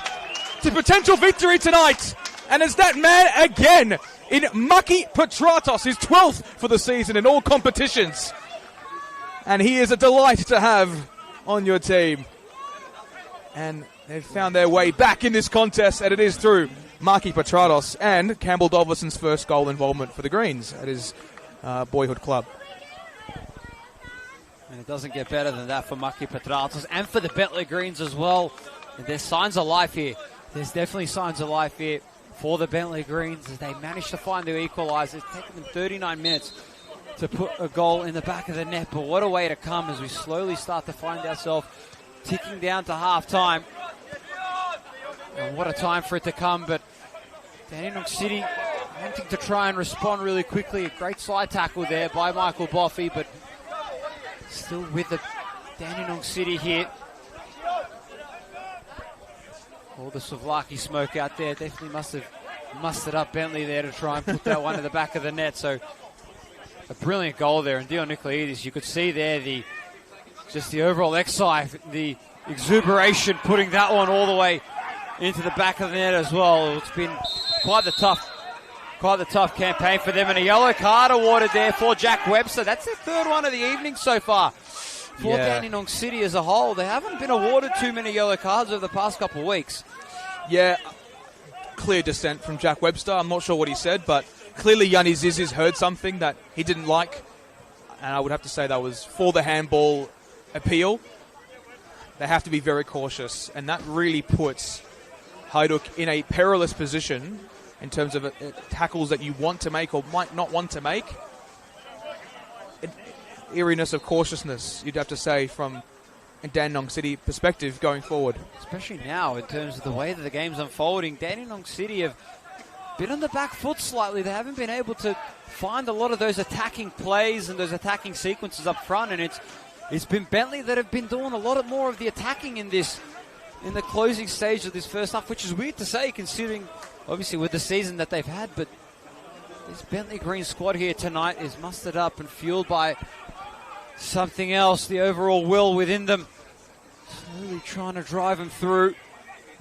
to potential victory tonight. And it's that man again in Maki Petratos, his 12th for the season in all competitions. And he is a delight to have on your team. And they've found their way back in this contest, and it is through Maki Petratos and Campbell Doverson's first goal involvement for the Greens at his boyhood club. And it doesn't get better than that for Maki Petratos and for the Bentleigh Greens as well. And there's signs of life here. There's definitely signs of life here for the Bentleigh Greens as they manage to find their equaliser. It's taken them 39 minutes to put a goal in the back of the net, but what a way to come as we slowly start to find ourselves ticking down to half-time. And what a time for it to come, but Dandenong City wanting to try and respond really quickly. A great slide tackle there by Michael Boffey, but still with the Dandenong City here. All the Savlaki smoke out there definitely must have mustered up Bentleigh there to try and put that one in the back of the net. So a brilliant goal there. And Dion Nicolaides, you could see there the overall excitement, the exuberation, putting that one all the way into the back of the net as well. It's been quite the tough campaign for them. And a yellow card awarded there for Jack Webster. That's their third one of the evening so far. For Dandenong City as a whole, they haven't been awarded too many yellow cards over the past couple of weeks. Yeah, clear dissent from Jack Webster. I'm not sure what he said, but clearly Yanni Zizis heard something that he didn't like, and I would have to say that was for the handball appeal. They have to be very cautious, and that really puts Hajduk in a perilous position in terms of tackles that you want to make or might not want to make. Eeriness of cautiousness, you'd have to say, from a Dandenong City perspective going forward. Especially now, in terms of the way that the game's unfolding, Dandenong City have been on the back foot slightly. They haven't been able to find a lot of those attacking plays and those attacking sequences up front, and it's been Bentleigh that have been doing a lot more of the attacking in the closing stage of this first half, which is weird to say considering, obviously, with the season that they've had, but this Bentleigh Green squad here tonight is mustered up and fueled by something else, the overall will within them. Slowly trying to drive them through.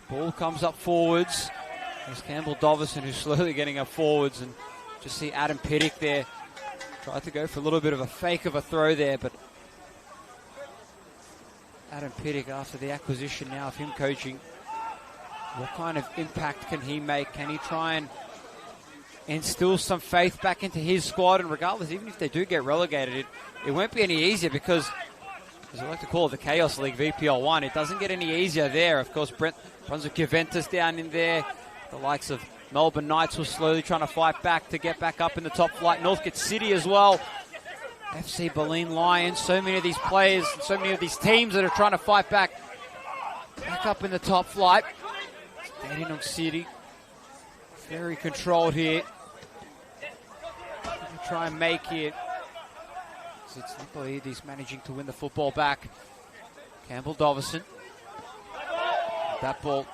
Ball comes up forwards. There's Campbell Dovison who's slowly getting up forwards, and just see Adam Pittick there. Tried to go for a little bit of a fake of a throw there, but Adam Pittick, after the acquisition now of him coaching, what kind of impact can he make? Can he try and instill some faith back into his squad? And regardless, even if they do get relegated, it won't be any easier because, as I like to call it, the Chaos League VPL 1, it doesn't get any easier there. Of course, Brunswick Juventus down in there. The likes of Melbourne Knights were slowly trying to fight back to get back up in the top flight. Northcote City as well. FC Berlin Lions. So many of these players, so many of these teams that are trying to fight back up in the top flight. Dandenong City, very controlled here. Try and make it. It's Nicolaides managing to win the football back. Campbell Dovison. That ball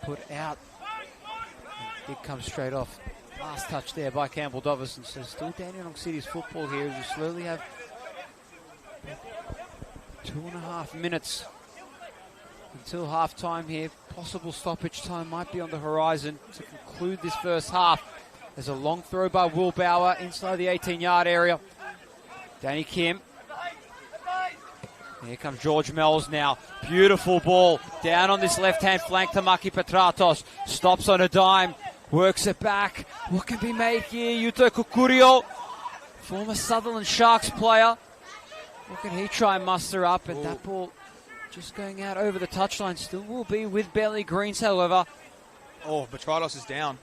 put out. And it comes straight off. Last touch there by Campbell Dovison. So still Dandenong City's football here as we slowly have 2.5 minutes until half time here. Possible stoppage time might be on the horizon to conclude this first half. There's a long throw by Will Bauer inside the 18-yard area. Danny Kim. Here comes George Mells now. Beautiful ball down on this left-hand flank to Maki Petratos. Stops on a dime. Works it back. What can be made here? Yuto Kukurio, former Sutherland Sharks player. What can he try and muster up? And that ball just going out over the touchline. Still will be with Bentleigh Greens, however. Oh, Petratos is down.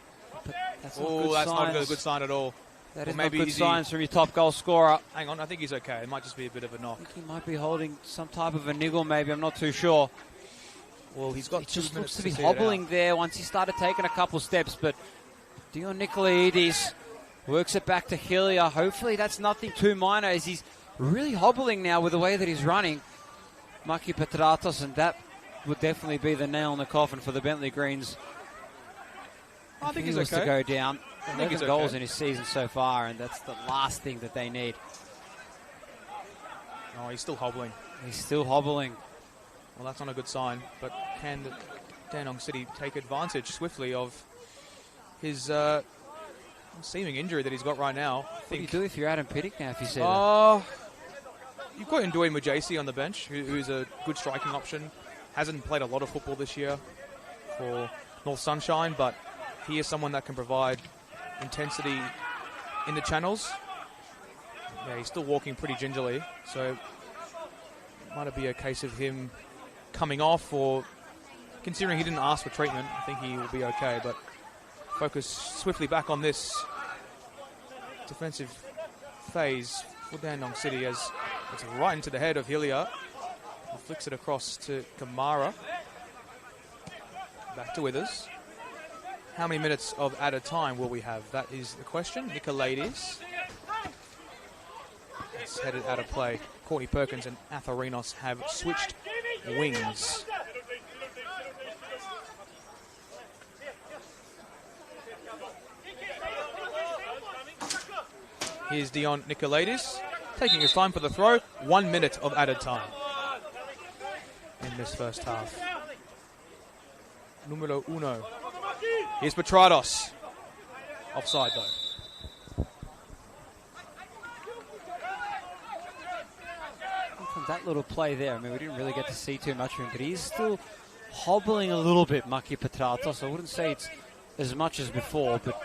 But that's not a good sign at all. That is not good signs from your top goal scorer. Hang on, I think he's okay. It might just be a bit of a knock. I think he might be holding some type of a niggle, maybe. I'm not too sure. Well, he's got 2 just minutes looks to be see hobbling there once he started taking a couple steps. But Dion Nicolaides works it back to Hillier. Hopefully that's nothing too minor as he's really hobbling now with the way that he's running. Maki Petratos, and that would definitely be the nail in the coffin for the Bentleigh Greens. I think he he's was okay. to go down. I think 11 he's goals okay. in his season so far, and that's the last thing that they need. Oh, he's still hobbling. He's still hobbling. Well, that's not a good sign. But can the Dandenong City take advantage swiftly of his seeming injury that he's got right now? What do you do if you're Adam Pittock now, if you see that? You've got Ndui Mujasi on the bench, who's a good striking option. Hasn't played a lot of football this year for North Sunshine, but he is someone that can provide intensity in the channels. Yeah, he's still walking pretty gingerly, so might it be a case of him coming off, or considering he didn't ask for treatment, I think he will be okay, but focus swiftly back on this defensive phase for Dandenong City as it's right into the head of Hillier. He flicks it across to Kamara. Back to Withers. How many minutes of added time will we have? That is the question. Nicolaides is headed out of play. Courtney Perkins and Atharinos have switched wings. Here's Dion Nicolaides taking his time for the throw. 1 minute of added time in this first half. Numero uno. Here's Petrados. Offside though. From that little play there, I mean, we didn't really get to see too much of him, but he's still hobbling a little bit, Maki Petratos. I wouldn't say it's as much as before, but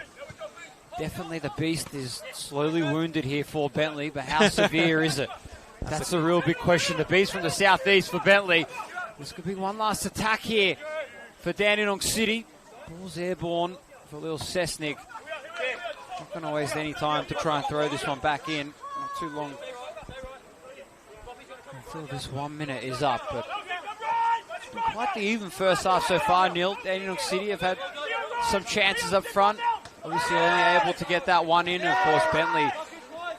definitely the beast is slowly wounded here for Bentleigh, but how severe is it? That's the real big question. The beast from the southeast for Bentleigh. This could be one last attack here for Dandenong City. Ball's airborne for little Sesnick. Not going to waste any time to try and throw this one back in. Not too long until this 1 minute is up, but it's been quite the even first half so far, Neil. Dandenong City have had some chances up front. Obviously only able to get that one in. And of course, Bentleigh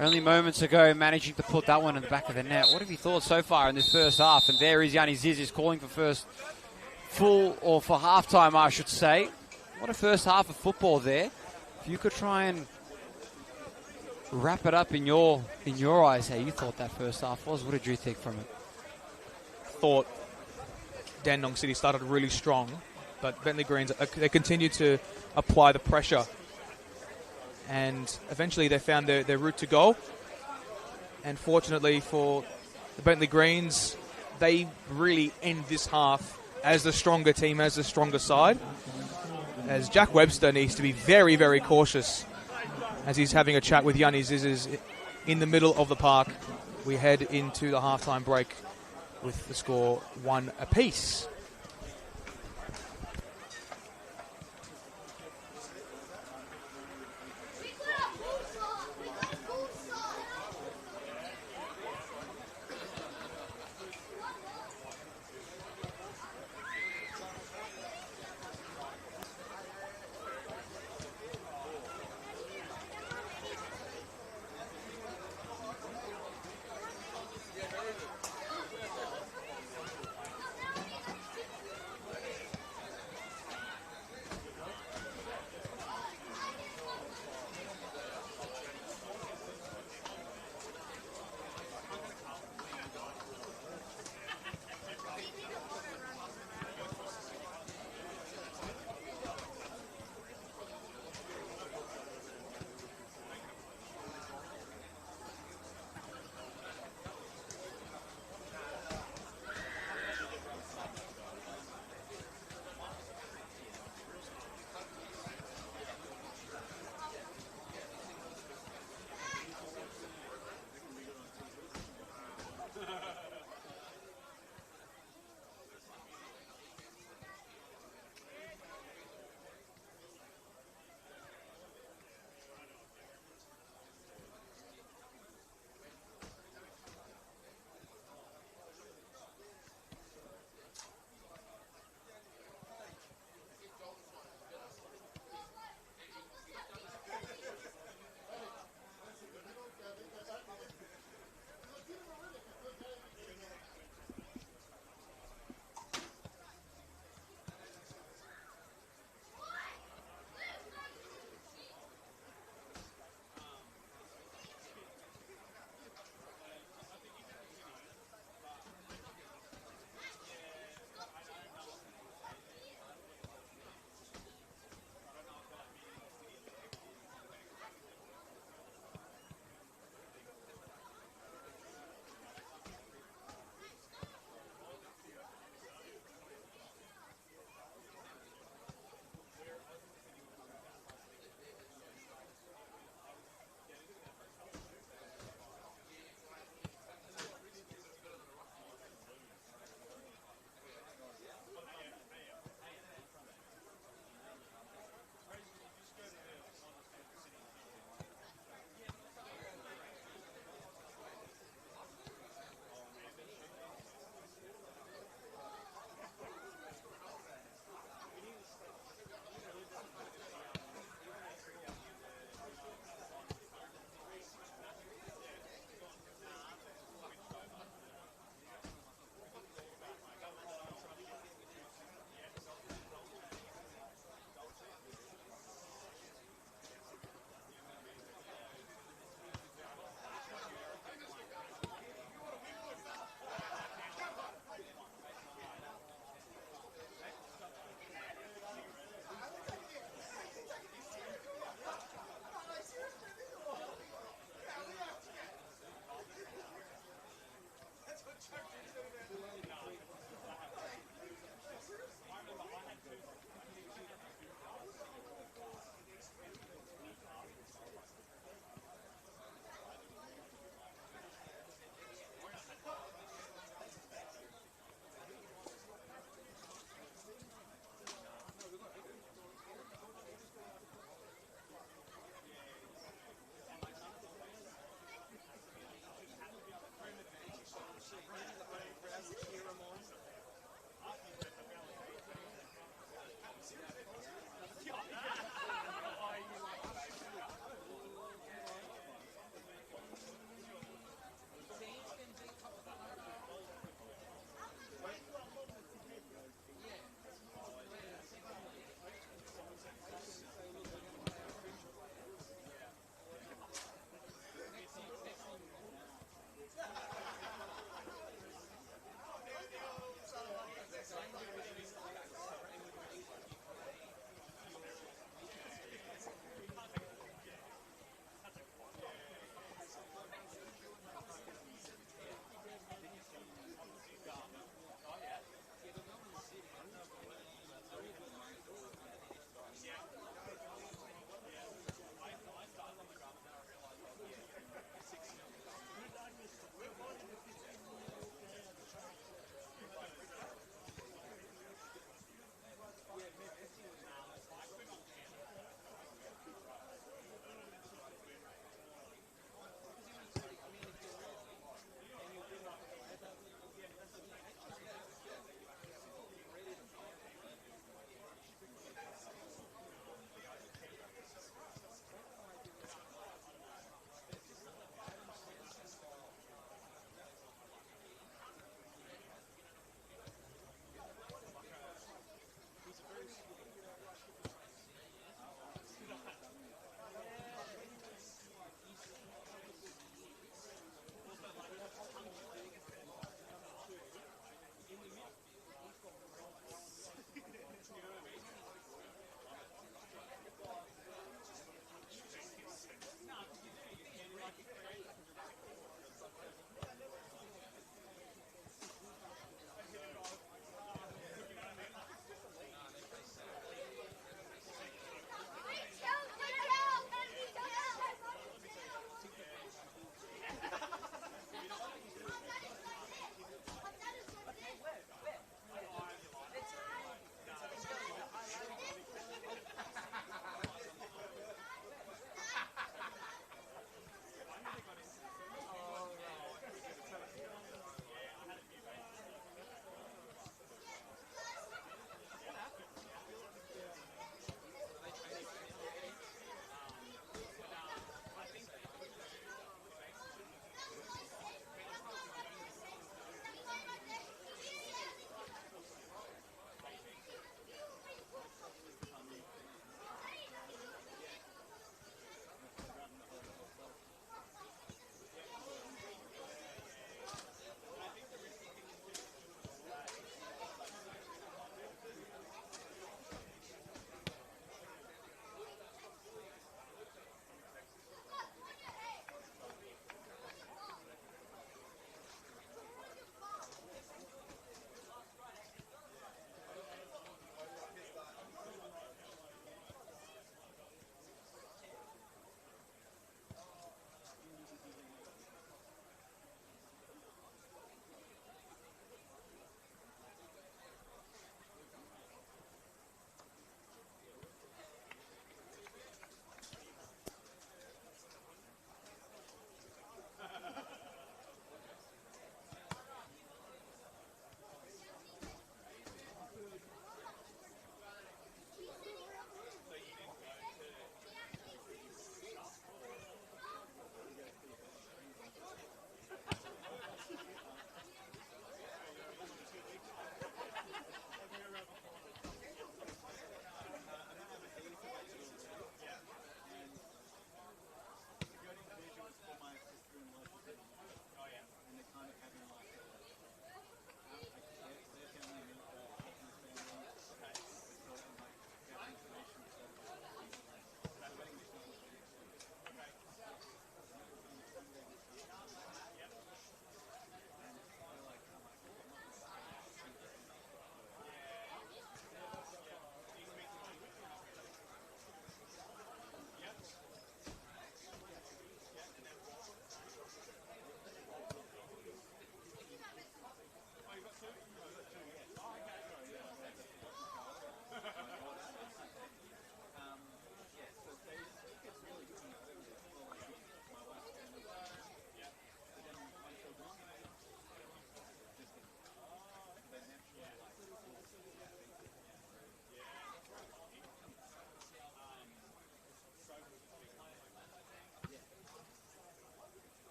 only moments ago managing to put that one in the back of the net. What have you thought so far in this first half? And there is Yanni Zizis calling for for halftime, I should say. What a first half of football there. If you could try and wrap it up in your eyes, how you thought that first half was, what did you think from it? Thought Dandenong City started really strong, but Bentleigh Greens, they continued to apply the pressure. And eventually they found their route to goal. And fortunately for the Bentleigh Greens, they really end this half as the stronger team, as the stronger side. As Jack Webster needs to be very, very cautious as he's having a chat with Yanni Zizis in the middle of the park. We head into the halftime break with the score 1 apiece.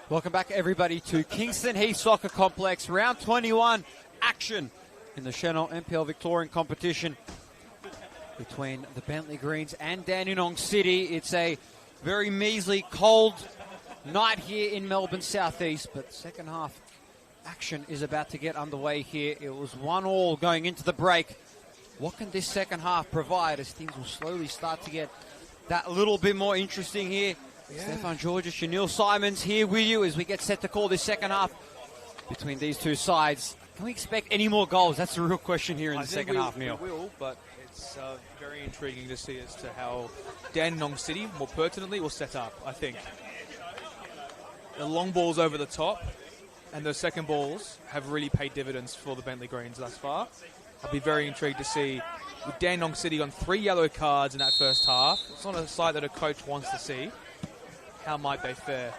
Welcome back, everybody, to Kingston Heath Soccer Complex. Round 21 action in the Senol NPL Victorian competition between the Bentleigh Greens and Dandenong City. It's a very measly, cold night here in Melbourne Southeast, but second half action is about to get underway here. It was 1-1 going into the break. What can this second half provide as things will slowly start to get that little bit more interesting here? Yeah. Stefan Georges and Neil Simons here with you as we get set to call this second half between these two sides. Can we expect any more goals? That's the real question here in the second half, Neil. We will, but it's very intriguing to see as to how Dandenong City, more pertinently, will set up, I think. The long balls over the top and the second balls have really paid dividends for the Bentleigh Greens thus far. I'll be very intrigued to see, with Dandenong City on 3 yellow cards in that first half, it's not a side that a coach wants to see. How might they fare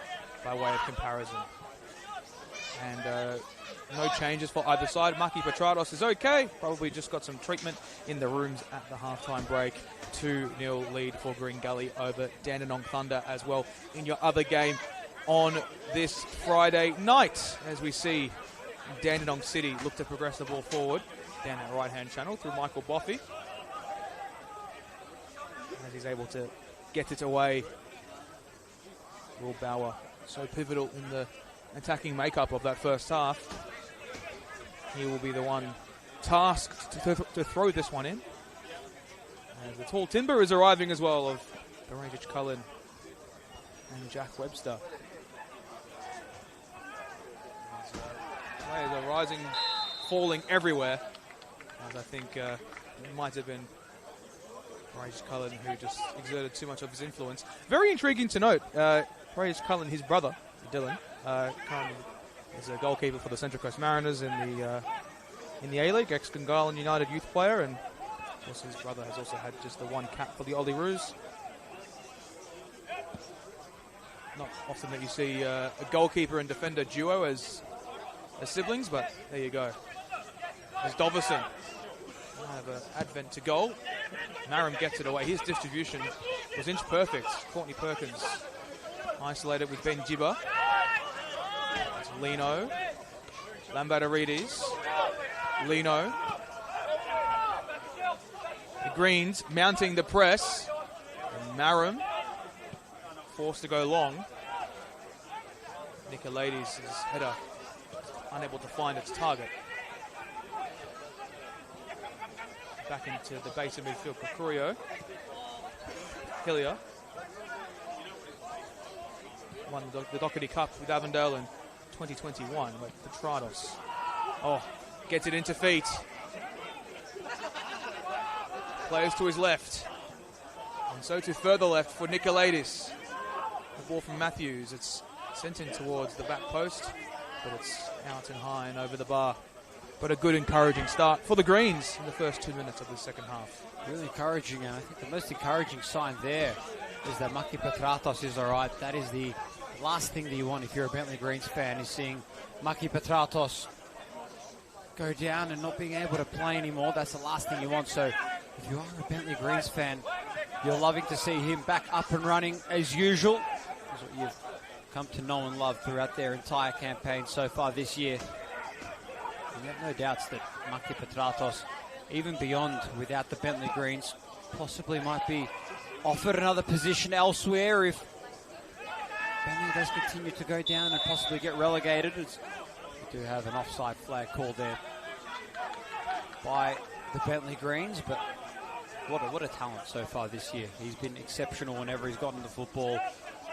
by way of comparison? And no changes for either side. Maki Petratos is okay. Probably just got some treatment in the rooms at the halftime break. 2-0 lead for Green Gully over Dandenong Thunder as well in your other game on this Friday night. As we see Dandenong City look to progress the ball forward down that right-hand channel through Michael Boffey. As he's able to get it away. Will Bauer, so pivotal in the attacking makeup of that first half. He will be the one tasked to throw this one in. And the tall timber is arriving as well of Barajic Cullen and Jack Webster. Players are rising, falling everywhere. As I think it might have been Barajic Cullen who just exerted too much of his influence. Very intriguing to note. Barajic Cullen, his brother, Dylan, currently is a goalkeeper for the Central Coast Mariners in the A-League, ex-Gungahlin United youth player, and of course his brother has also had just the one cap for the Olyroos. Not often that you see a goalkeeper and defender duo as siblings, but there you go. There's Doverson. Have an advent to goal. Marum gets it away. His distribution was inch perfect. Courtney Perkins isolated with Ben Jibber. It's Lino. Lambertarides. Lino. The Greens mounting the press. And Marum forced to go long. Nicolaides' header unable to find its target. Back into the base of midfield for Curio. Hillier won the Doherty Cup with Avondale in 2021 with Petratos. Oh, gets it into feet. Players to his left. And so to further left for Nicolaides. The ball from Matthews. It's sent in towards the back post, but it's out and high and over the bar. But a good, encouraging start for the Greens in the first 2 minutes of the second half. Really encouraging, and I think the most encouraging sign there is that Maki Petratos is all right. That is the last thing that you want if you're a Bentleigh Greens fan, is seeing Maki Petratos go down and not being able to play anymore. That's the last thing you want. So if you are a Bentleigh Greens fan, you're loving to see him back up and running as usual. That's what you've come to know and love throughout their entire campaign so far this year. And you have no doubts that Maki Petratos, even beyond without the Bentleigh Greens, possibly might be offered another position elsewhere if Bentleigh does continue to go down and possibly get relegated. We do have an offside flag called there by the Bentleigh Greens, but what a talent so far this year. He's been exceptional whenever he's gotten the football.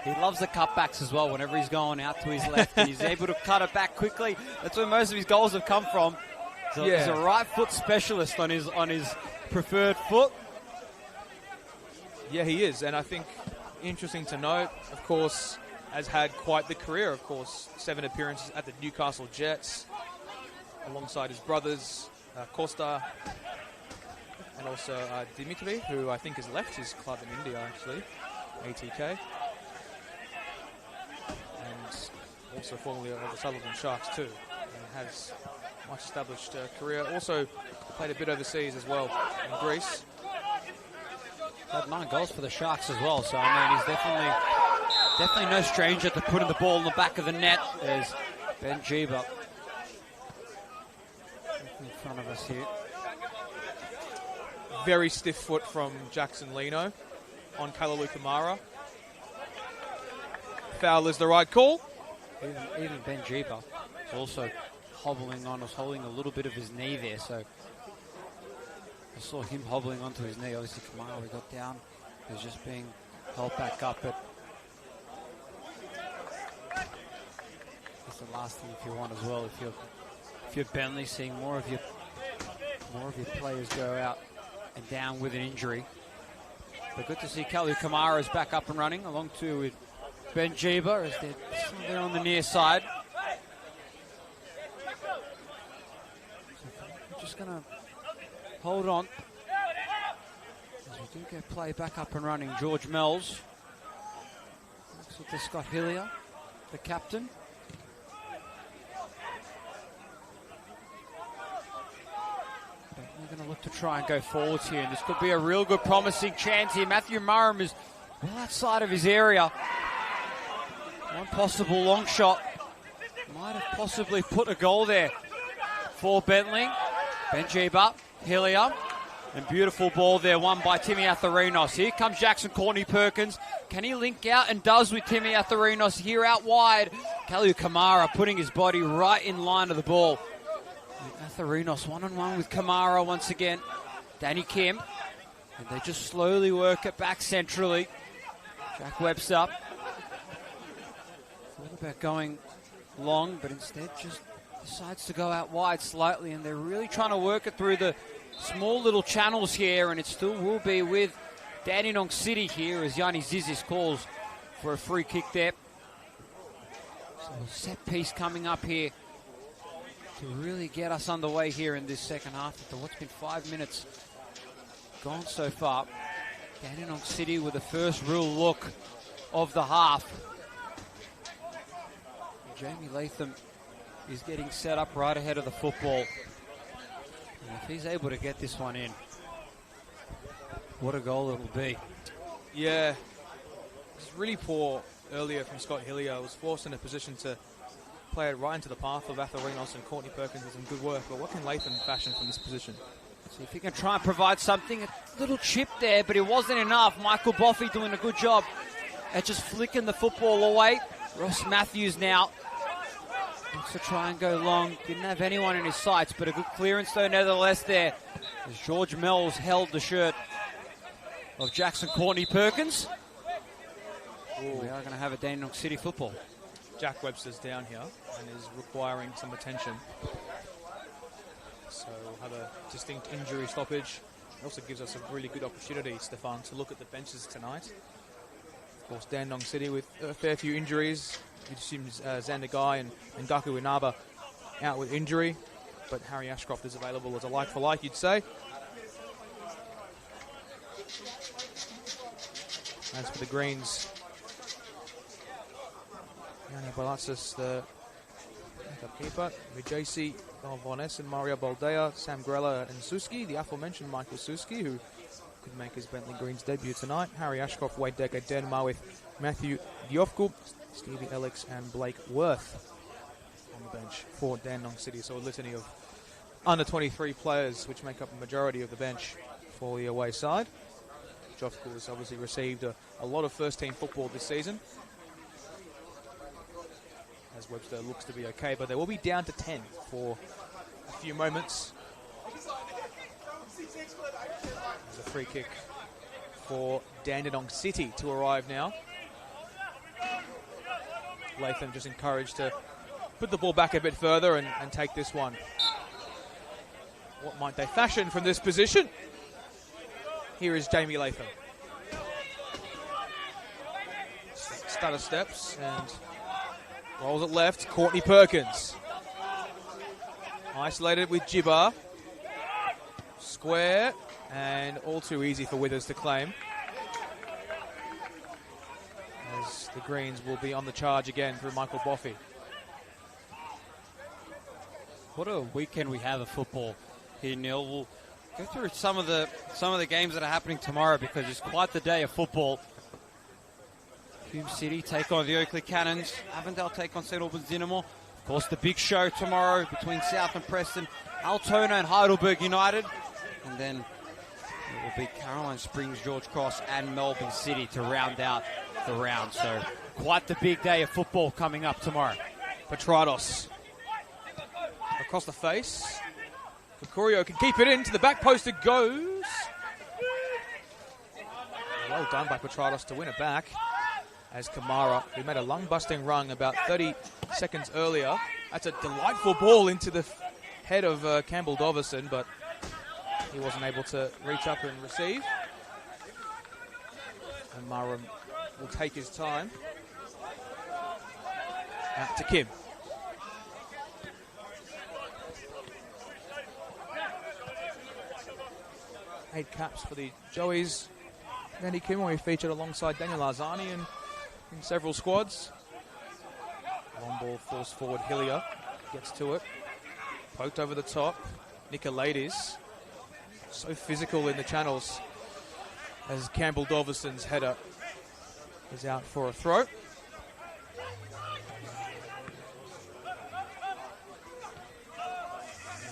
He loves the cutbacks as well whenever he's going out to his left, and he's able to cut it back quickly. That's where most of his goals have come from. So yeah. He's a right foot specialist on his preferred foot. Yeah, he is, and I think interesting to note, of course, has had quite the career, of course. 7 appearances at the Newcastle Jets, alongside his brothers, Costa, and also Dimitri, who I think has left his club in India, actually, ATK. And also formerly of the Sutherland Sharks, too. And has much established career. Also played a bit overseas as well in Greece. Had 9 goals for the Sharks as well, so I mean he's definitely definitely no stranger to putting the ball in the back of the net. There's Bentleigh in front of us here. Very stiff foot from Jackson Leno on Kalalu Kamara. Foul is the right call. Even Bentleigh is also hobbling on, was holding a little bit of his knee there, so I saw him hobbling onto his knee. Obviously Kamara, we got down, he was just being held back up, but it's the last thing if you want as well. If you're Bentleigh, seeing more of your players go out and down with an injury. But good to see Kalalu Kamara is back up and running, along to with Bentleigh as they're on the near side. So just going to hold on as we do get play back up and running. George Mells looks at the Scott Hillier, the captain. We're going to look to try and go forwards here, and this could be a real good promising chance here. Matthew Murram is well outside of his area. One possible long shot might have possibly put a goal there for Bentleigh. Bentleigh, Hillier, and beautiful ball there, won by Timmy Atharinos. Here comes Jackson Courtney-Perkins. Can he link out? And does with Timmy Atharinos here out wide. Kalalu Kamara putting his body right in line of the ball. Atharinos one-on-one with Kamara once again. Danny Kim. And they just slowly work it back centrally. Jack Webster. Thought about going long, but instead just decides to go out wide slightly. And they're really trying to work it through the small little channels here. And it still will be with Dandenong City here as Yanni Zizis calls for a free kick there. So a set piece coming up here to really get us underway here in this second half after what's been 5 minutes gone so far. Dandenong City with the first real look of the half. And Jamie Latham is getting set up right ahead of the football. And if he's able to get this one in, what a goal it'll be. Yeah, it was really poor earlier from Scott Hillier. Was forced in a position to play it right into the path of Atharinos, and Courtney Perkins did some good work. But what can Latham fashion from this position? See if he can try and provide something. A little chip there, but it wasn't enough. Michael Boffey doing a good job at just flicking the football away. Ross Matthews now wants to try and go long. Didn't have anyone in his sights, but a good clearance though nevertheless there. As George Mells held the shirt of Jackson Courtney-Perkins. We are going to have a Dandenong City football. Jack Webster's down here and is requiring some attention. So we'll have a distinct injury stoppage. It also gives us a really good opportunity, Stefan, to look at the benches tonight. Of course, Dandenong City with a fair few injuries. It seems Xander Guy and Gaku Inaba out with injury, but Harry Ashcroft is available as a like-for-like, you'd say. As for the Greens, Yanni Balatsis, the backup keeper, Vijaysi, Von Essen, Mario Baldea, Sam Grella and Suski, the aforementioned Michael Suski, who could make his Bentleigh Greens debut tonight. Harry Ashcroft, Wade Decker, Denmark with Matthew Diofku, Stevie Elix and Blake Worth on the bench for Dandenong City. So a litany of under 23 players, which make up a majority of the bench for the away side. Diofku has obviously received a lot of first-team football this season, as Webster looks to be okay, but they will be down to 10 for a few moments. There's a free kick for Dandenong City to arrive now. Latham just encouraged to put the ball back a bit further and take this one. What might they fashion from this position? Here is Jamie Latham. Stutter steps and rolls it left. Courtney Perkins. Isolated with Jibbar. Square. And all too easy for Withers to claim. As the Greens will be on the charge again through Michael Boffey. What a weekend we have of football here, Neil. We'll go through some of the games that are happening tomorrow because it's quite the day of football. Hume City take on the Oakley Cannons. Avondale take on St Albans Dynamo. Of course, the big show tomorrow between South and Preston, Altona and Heidelberg United. And then it will be Caroline Springs, George Cross and Melbourne City to round out the round. So quite the big day of football coming up tomorrow. Petrados across the face. Cocurio can keep it into the back post. It goes. Well done by Petrados to win it back. As Kamara, who made a lung-busting run about 30 seconds earlier. That's a delightful ball into the head of Campbell Dovison, but he wasn't able to reach up and receive. And Mara will take his time. Out to Kim. Eight caps for the Joeys. Andy Kim, where he featured alongside Daniel Arzani in several squads. Long ball forced forward. Hillier gets to it. Poked over the top. Nicolaides. So physical in the channels as Campbell Dovison's header is out for a throw.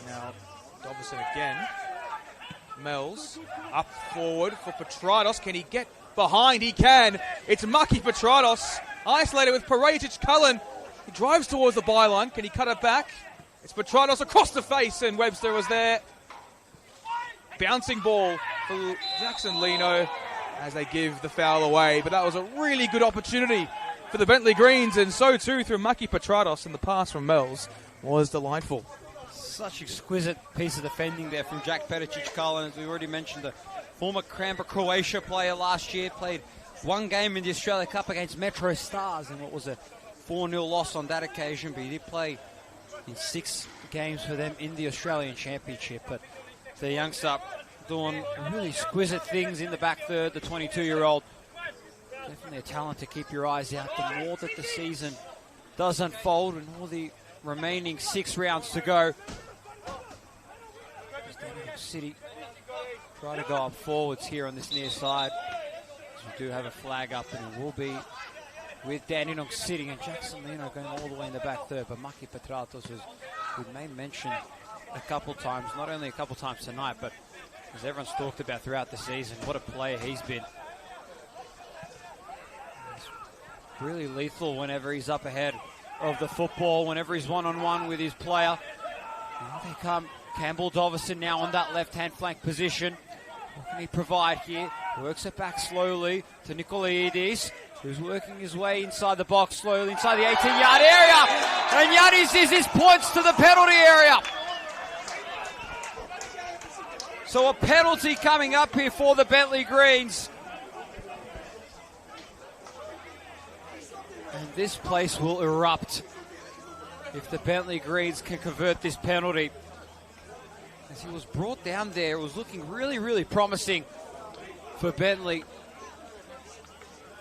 Now Dovison again. Mells up forward for Petrados. Can he get behind? He can. It's Maki Petrados. Isolated with Parajic Cullen. He drives towards the byline. Can he cut it back? It's Petrados across the face, and Webster was there. Bouncing ball for Jackson Lino as they give the foul away. But that was a really good opportunity for the Bentleigh Greens, and so too through Maki Petrados, and the pass from Mells was delightful. Such exquisite piece of defending there from Jack Pericic-Cullen. As we already mentioned, the former Canberra Croatia player last year, played one game in the Australia Cup against Metro Stars in what was a 4-0 loss on that occasion, but he did play in 6 games for them in the Australian Championship. But the youngster doing really exquisite things in the back third, the 22-year-old. Definitely a talent to keep your eyes out. The more that the season does unfold and all the remaining 6 rounds to go, Dandenong City try to go up forwards here on this near side. As we do have a flag up, and it will be with Dandenong City and Jackson Lino going all the way in the back third. But Maki Petrados, as we've made mention a couple times, not only a couple times tonight, but as everyone's talked about throughout the season, what a player he's been. He's really lethal whenever he's up ahead of the football, whenever he's one-on-one with his player. And here they come. Campbell Dovison now on that left-hand flank position. What can he provide here? Works it back slowly to Nicolaides, who's working his way inside the box slowly, inside the 18-yard area. And Yannis is his points to the penalty area. So a penalty coming up here for the Bentleigh Greens. And this place will erupt if the Bentleigh Greens can convert this penalty. As he was brought down there, it was looking really, really promising for Bentleigh.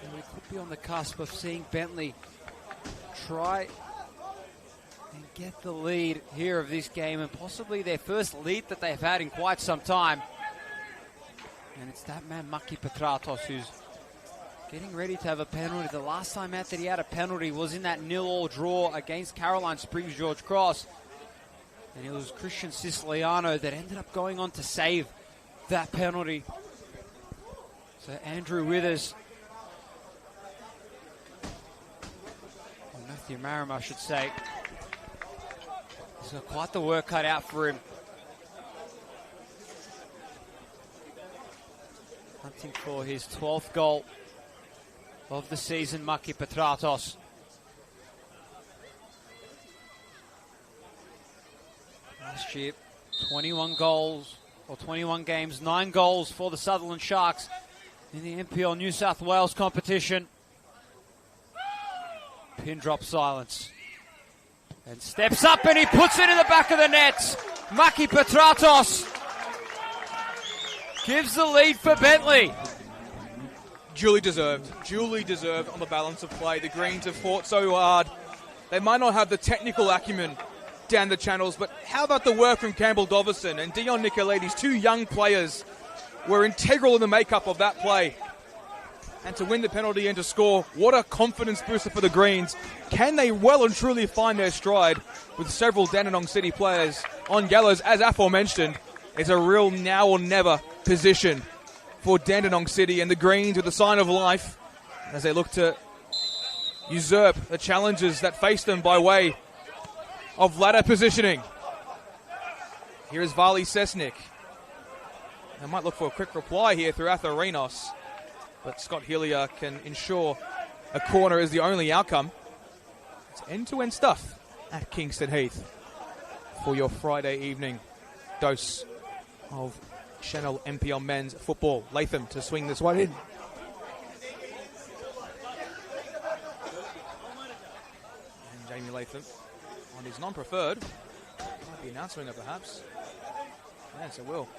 And we could be on the cusp of seeing Bentleigh try and get the lead here of this game, and possibly their first lead that they've had in quite some time. And it's that man, Maki Petrados, who's getting ready to have a penalty. The last time out that he had a penalty was in that 0-0 draw against Caroline Springs George Cross. And it was Christian Siciliano that ended up going on to save that penalty. So Andrew Withers, or Matthew Maram, I should say, he's got quite the work cut out for him. Hunting for his 12th goal of the season, Maki Petrados. Last year, 21 goals, or 21 games, 9 goals for the Sutherland Sharks in the NPL New South Wales competition. Pin drop silence. And steps up and he puts it in the back of the net. Maki Petrados gives the lead for Bentleigh. Duly deserved on the balance of play. The Greens have fought so hard. They might not have the technical acumen down the channels, but how about the work from Campbell Dovison and Dion Nicolaides? 2 young players were integral in the makeup of that play. and to win the penalty and to score. What a confidence booster for the Greens. Can they well and truly find their stride with several Dandenong City players on gallows? As aforementioned, it's a real now or never position for Dandenong City and the Greens with a sign of life as they look to usurp the challenges that face them by way of ladder positioning. Here is Vali Sesnik. They might look for a quick reply here through Atherinos, but Scott Hillier can ensure a corner is the only outcome. It's end-to-end stuff at Kingston Heath for your Friday evening dose of Senol NPL men's football. Latham to swing this one in. And Jamie Latham on his non-preferred. Might be an outswinger perhaps. Yes, it will.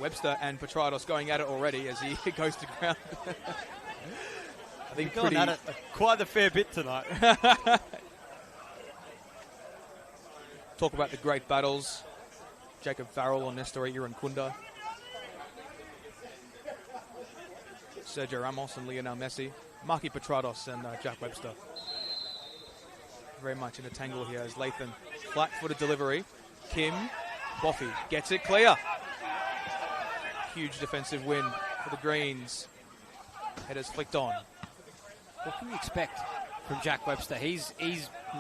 Webster and Petrados going at it already as he goes to ground. I think going at it quite a fair bit tonight. Talk about the great battles. Jacob Farrell on Nestor Irankunda. Sergio Ramos and Lionel Messi. Marky Petrados and Jack Webster. Very much in a tangle here as Latham. Flat-footed delivery. Kim, Boffy gets it clear. Huge defensive win for the Greens. Headers flicked on. What can you expect from Jack Webster? He's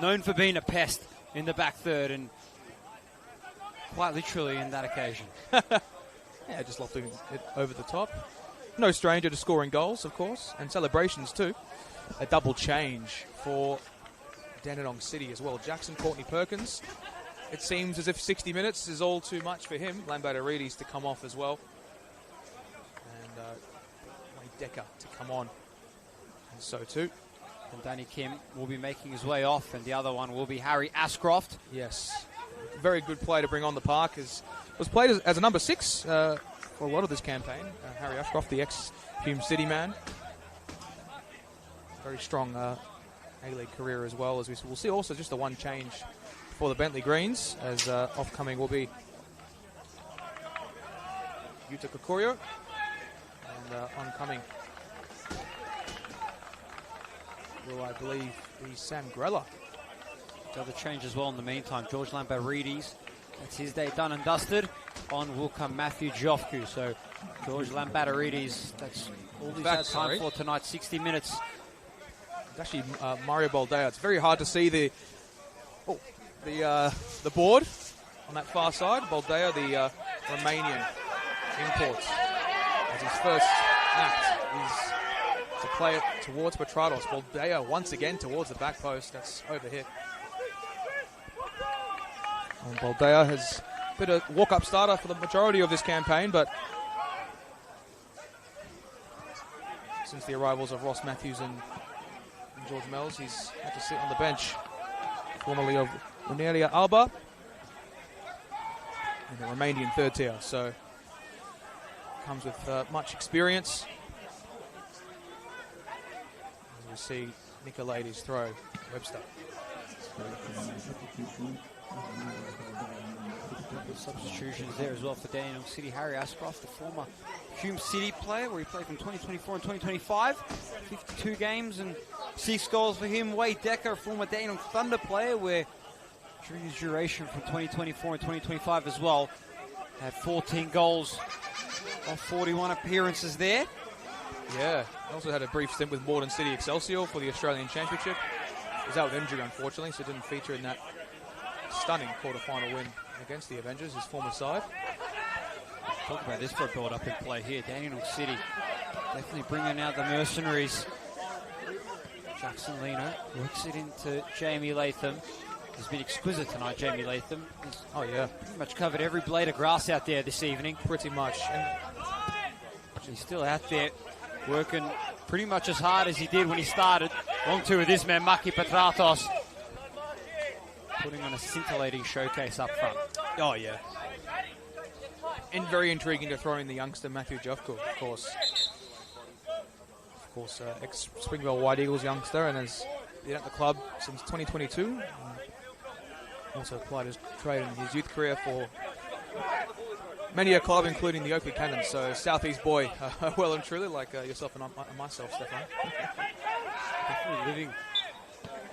known for being a pest in the back third, and quite literally in that occasion. Yeah, just lofting it over the top. No stranger to scoring goals, of course, and celebrations too. A double change for Dandenong City as well. Jackson Courtney Perkins. It seems as if 60 minutes is all too much for him. Lambertarides to come off as well. And Wayne Decker to come on. And so too. And Danny Kim will be making his way off, and the other one will be Harry Ashcroft. Yes. Very good player to bring on the park. Was played as a number 6 for a lot of this campaign. Harry Ashcroft, the ex-Hume City man. Very strong A-League career as well. As we'll see also just the one change for the Bentleigh Greens, as off-coming will be Yuta Kokurio, and oncoming will, I believe, be Sam Grella. The other change as well in the meantime, George Lambertarides, that's his day done and dusted. On will come Matthew Jofku. So George Lambertarides, that's all he's had time for tonight, 60 minutes. It's actually Mario Boldea. It's very hard to see the board on that far side. Boldea, the Romanian import. As his first act is to play it towards Petrados. Boldea once again towards the back post. That's overhit. And Boldea has been a walk-up starter for the majority of this campaign, but since the arrivals of Ross Matthews and George Mells, he's had to sit on the bench. Formerly of Unelia Alba in the Romanian third tier, so comes with much experience. As we see Nicolaides throw Webster. Substitutions there as well for Dandenong City. Harry Ashcroft, the former Hume City player, where he played from 2024 and 2025. 52 games and 6 goals for him. Wade Decker, a former Dandenong Thunder player, where during his duration from 2024 and 2025 as well, had 14 goals off 41 appearances there. Yeah, also had a brief stint with Morden City Excelsior for the Australian Championship. He was out with injury, unfortunately, so didn't feature in that stunning quarter-final win against the Avengers, his former side. Talk about this for a build-up in play here. Dandenong City definitely bringing out the mercenaries. Jackson Leno works it into Jamie Latham. He's been exquisite tonight, Jamie Latham. He's pretty much covered every blade of grass out there this evening. Pretty much. And he's still out there working pretty much as hard as he did when he started. Long two with this man, Maki Petratos. Putting on a scintillating showcase up front. Oh, yeah. And very intriguing to throw in the youngster Matthew Jofko, of course. Of course, ex-Springvale White Eagles youngster, and has been at the club since 2022. Also applied his trade in his youth career for many a club, including the Oakley Cannons. So Southeast boy, well and truly, like yourself and myself, Stefan. Definitely living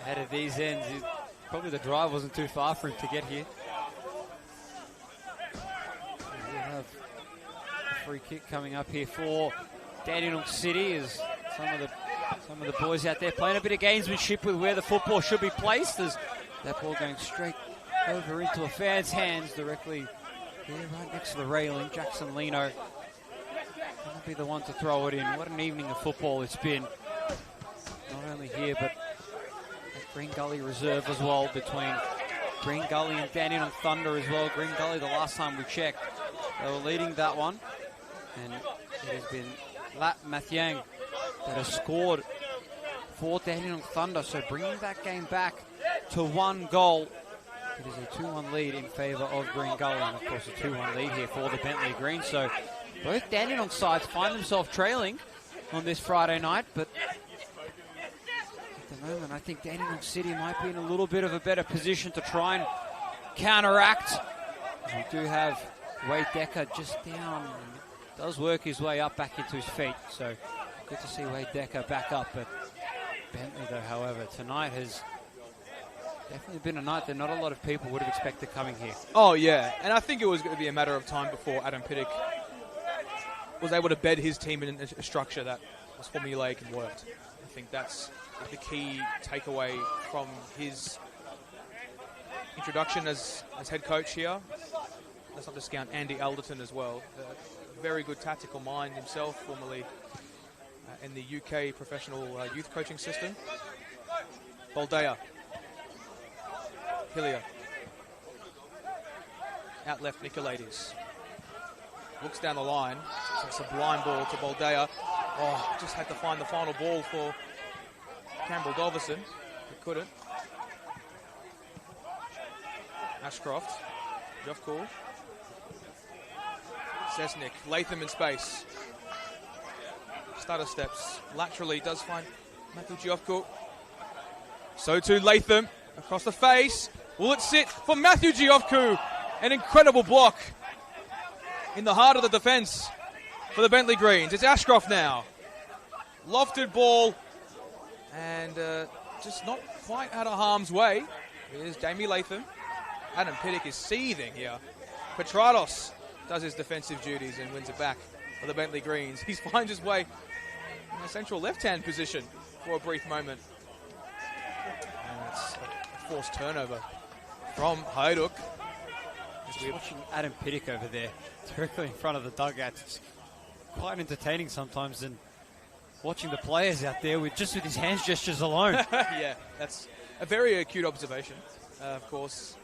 ahead of these ends. Probably the drive wasn't too far for him to get here. We'll have a free kick coming up here for Dandenong City as some of the boys out there playing a bit of gamesmanship with where the football should be placed. As that ball going straight over into a fan's hands directly here, right next to the railing. Jackson Lino will be the one to throw it in. What an evening of football it's been. Not only here, but at Green Gully Reserve as well, between Green Gully and Dandenong Thunder as well. Green Gully, the last time we checked, they were leading that one. And it has been Lat Mathiang that has scored for Dandenong Thunder. So bringing that game back to 1 goal. It is a 2-1 lead in favour of Green Gully, and of course a 2-1 lead here for the Bentleigh Greens. So both Dandenong sides find themselves trailing on this Friday night, but at the moment I think Dandenong City might be in a little bit of a better position to try and counteract. We do have Wade Decker just down, does work his way up back into his feet, so good to see Wade Decker back up. But Bentleigh, though, however, tonight has definitely been a night that not a lot of people would have expected coming here. Oh, yeah. And I think it was going to be a matter of time before Adam Pittock was able to bed his team in a structure that was formulaic and worked. I think that's the key takeaway from his introduction as head coach here. Let's not discount Andy Alderton as well. A very good tactical mind himself, formerly in the UK professional youth coaching system. Baldea. Hillier. Out left, Nicolaides. Looks down the line. It's a sublime ball to Baldea. Oh, just had to find the final ball for Campbell Dolverson. He couldn't. Ashcroft. Jofcool. Sesnick. Latham in space. Stutter steps. Laterally does find Matthew Jofcool. So too Latham. Across the face. Will it sit for Matthew Giofcu? An incredible block in the heart of the defence for the Bentleigh Greens. It's Ashcroft now. Lofted ball and just not quite out of harm's way. Here's Jamie Latham. Adam Pittock is seething here. Petrados does his defensive duties and wins it back for the Bentleigh Greens. He finds his way in a central left-hand position for a brief moment. And it's a forced turnover from Hajduk. Just watching Adam Pittock over there, directly in front of the dugout. It's quite entertaining sometimes, and watching the players out there with his hands gestures alone. Yeah, that's a very acute observation. Of course,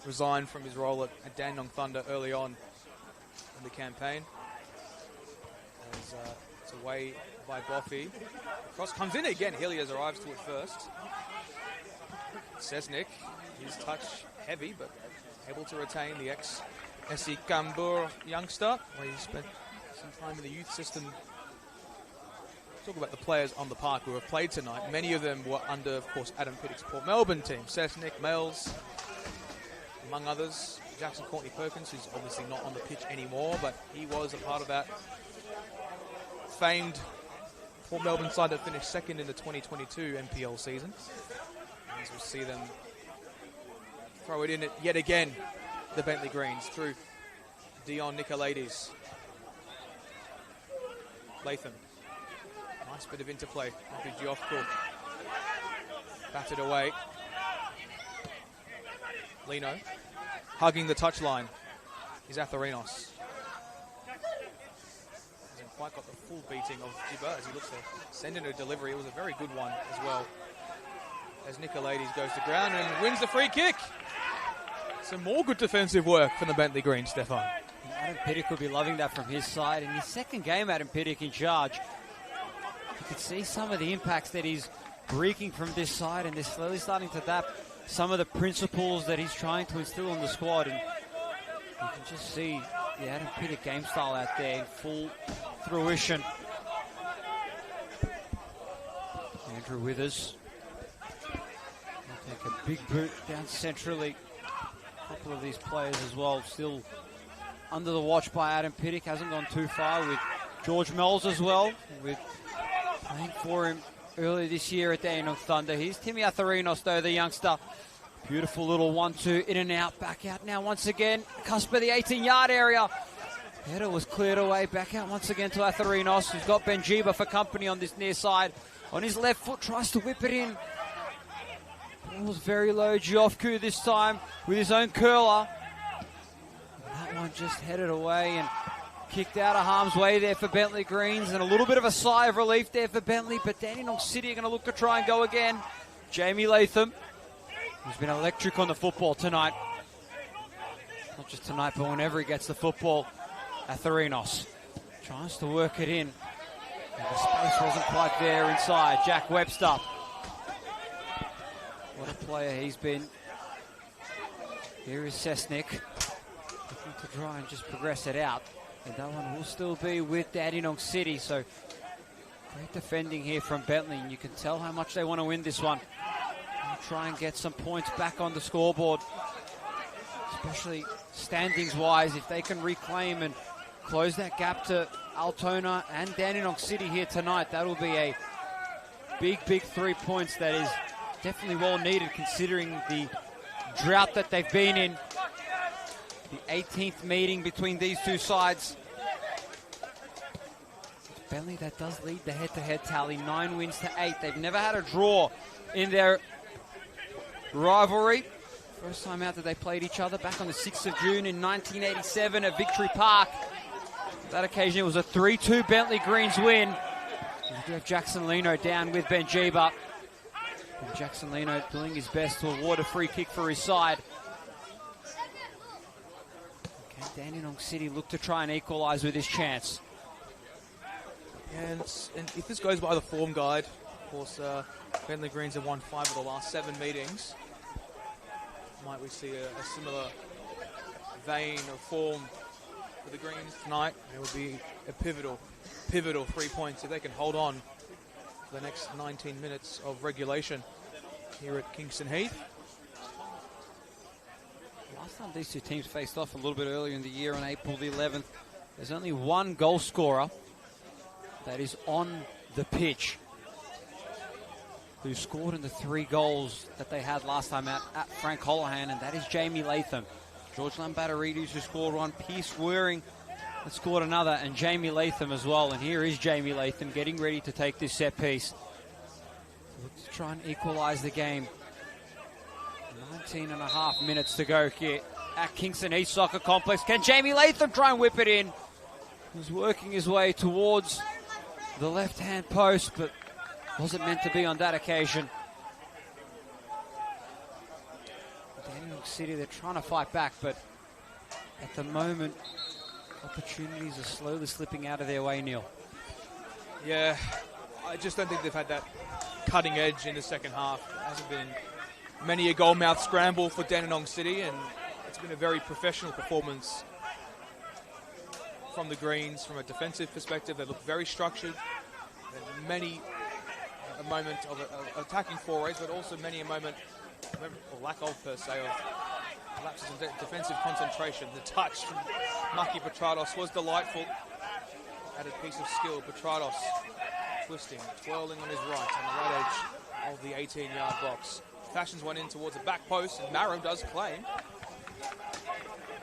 resigned from his role at Dandenong Thunder early on in the campaign. As it's away by Boffey. Cross comes in again. Hilliers arrives to it first. Sesnick, his touch heavy, but able to retain the ex-SC Kambur youngster, where he spent some time in the youth system. Talk about the players on the park who have played tonight. Many of them were under, of course, Adam Pittock's Port Melbourne team. Sesnick, Mells, among others. Jackson Courtney Perkins, who's obviously not on the pitch anymore, but he was a part of that famed Port Melbourne side that finished second in the 2022 NPL season. As we'll see them throw it in it yet again, the Bentleigh Greens, through Dion Nicolaides. Latham. Nice bit of interplay. Matthew Giofcool. Batted away. Lino. Hugging the touchline is Atharinos. Hasn't quite got the full beating of Jibba as he looks to send in a delivery. It was a very good one as well. As Nicolaides goes to ground and wins the free kick. Some more good defensive work from the Bentleigh Greens, Stefan. Adam Pittock will be loving that from his side. In his second game, Adam Pittock in charge. You can see some of the impacts that he's wreaking from this side, and they're slowly starting to adapt some of the principles that he's trying to instill in the squad. And you can just see the Adam Pittock game style out there in full fruition. Andrew Withers. Take a big boot down centrally. A couple of these players as well still under the watch by Adam Piddick. Hasn't gone too far with George Mells as well, with playing for him earlier this year at Dandenong Thunder. Here's Timmy Atharinos, though, the youngster. Beautiful little 1-2, in and out, back out now once again. Cusp of the 18-yard area. Header was cleared away, back out once again to Atharinos, who's got Benjiba for company on this near side. On his left foot, tries to whip it in. Ball's very low. Giofku this time with his own curler. And that one just headed away and kicked out of harm's way there for Bentleigh Greens. And a little bit of a sigh of relief there for Bentleigh, but Dandenong City are going to look to try and go again. Jamie Latham, who's been electric on the football tonight. Not just tonight, but whenever he gets the football. Atharinos tries to work it in. And the space wasn't quite there inside. Jack Webster. What a player he's been. Here is Sesnick, looking to try and just progress it out. And that one will still be with Dandenong City. So great defending here from Bentleigh. And you can tell how much they want to win this one. And try and get some points back on the scoreboard. Especially standings-wise, if they can reclaim and close that gap to Altona and Dandenong City here tonight, that will be a big 3 points that is definitely well needed considering the drought that they've been in. The 18th meeting between these two sides. Bentleigh that does lead the head-to-head tally, 9 wins to 8. They've never had a draw in their rivalry. First time out that they played each other back on the 6th of June in 1987 at Victory Park. On that occasion, it was a 3-2 Bentleigh Greens win. We do have Jackson Lino down with Benjiba. And Jackson Lino doing his best to award a free kick for his side. Can Dandenong City look to try and equalise with this chance? And if this goes by the form guide, of course, Bentleigh Greens have won 5 of the last 7 meetings. Might we see a similar vein of form for the Greens tonight? It would be a pivotal 3 points if they can hold on for the next 19 minutes of regulation here at Kingston Heath. Last time these two teams faced off a little bit earlier in the year on April the 11th, there's only one goal scorer that is on the pitch who scored in the 3 goals that they had last time out at Frank Holohan, and that is Jamie Latham. George Lambatarides, who scored one, Pierce Waring that scored another, and Jamie Latham as well. And here is Jamie Latham getting ready to take this set piece. Look to try and equalise the game. 19 and a half minutes to go here at Kingston Heath Soccer Complex. Can Jamie Latham try and whip it in? He's working his way towards the left-hand post, but wasn't meant to be on that occasion. Dandenong City, they're trying to fight back, but at the moment, opportunities are slowly slipping out of their way, Neil. Yeah, I just don't think they've had that cutting edge in the second half. There hasn't been many a goal-mouth scramble for Dandenong City, and it's been a very professional performance from the Greens from a defensive perspective. They look very structured. There's many a moment of attacking forays, but also many a moment, or lack of per se, of lapses in defensive concentration. The touch from Maki Petrados was delightful. Added piece of skill. Petrados twisting, twirling on his right, on the right edge of the 18-yard box. Fashions one in towards the back post, and Marrow does claim.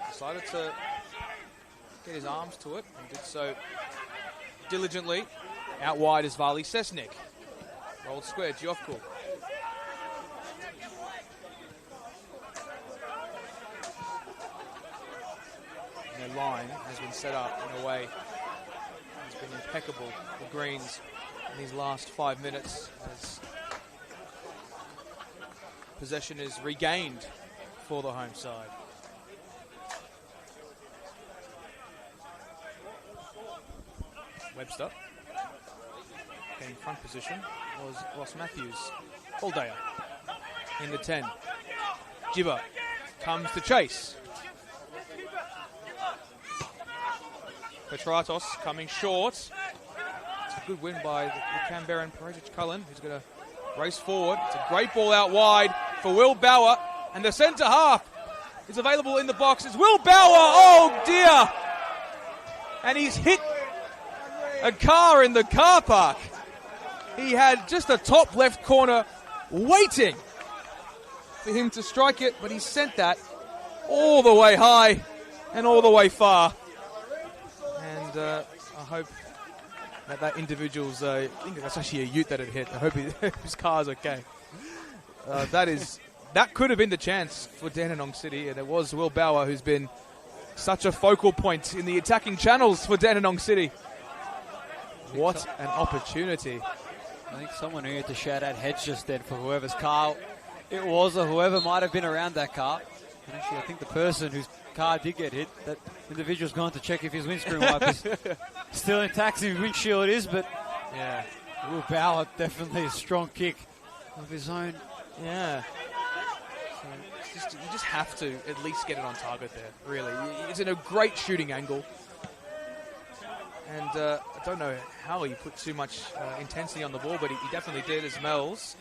Decided to get his arms to it, and did so diligently. Out wide is Vali Sesnick. Rolled square, Giofku. And their line has been set up in a way that's been impeccable. The Greens in these last 5 minutes as possession is regained for the home side. Webster. In front position was Ross Matthews. Aldeya in the 10. Jibba comes to chase. Petratos coming short. It's a good win by the Canberran Perejic Cullen, who's going to race forward. It's a great ball out wide for Will Bauer, and the centre half is available in the box. It's Will Bauer. Oh, dear. And he's hit a car in the car park. He had just the top left corner waiting for him to strike it, but he sent that all the way high and all the way far. And I hope that individual's, I think that's actually a ute that it hit. I hope his car's okay. That could have been the chance for Dandenong City, and it was Will Bauer who's been such a focal point in the attacking channels for Dandenong City. What an opportunity. I think someone needed to shout out heads just then for whoever's car it was or whoever might have been around that car. And actually, I think the person whose car did get hit, that individual's gone to check if his windscreen wiper is still intact. His windshield is, but yeah, Will Bauer definitely a strong kick of his own. Yeah. So you just have to at least get it on target there, really. It's in a great shooting angle. And I don't know how he put too much intensity on the ball, but he definitely did as Mells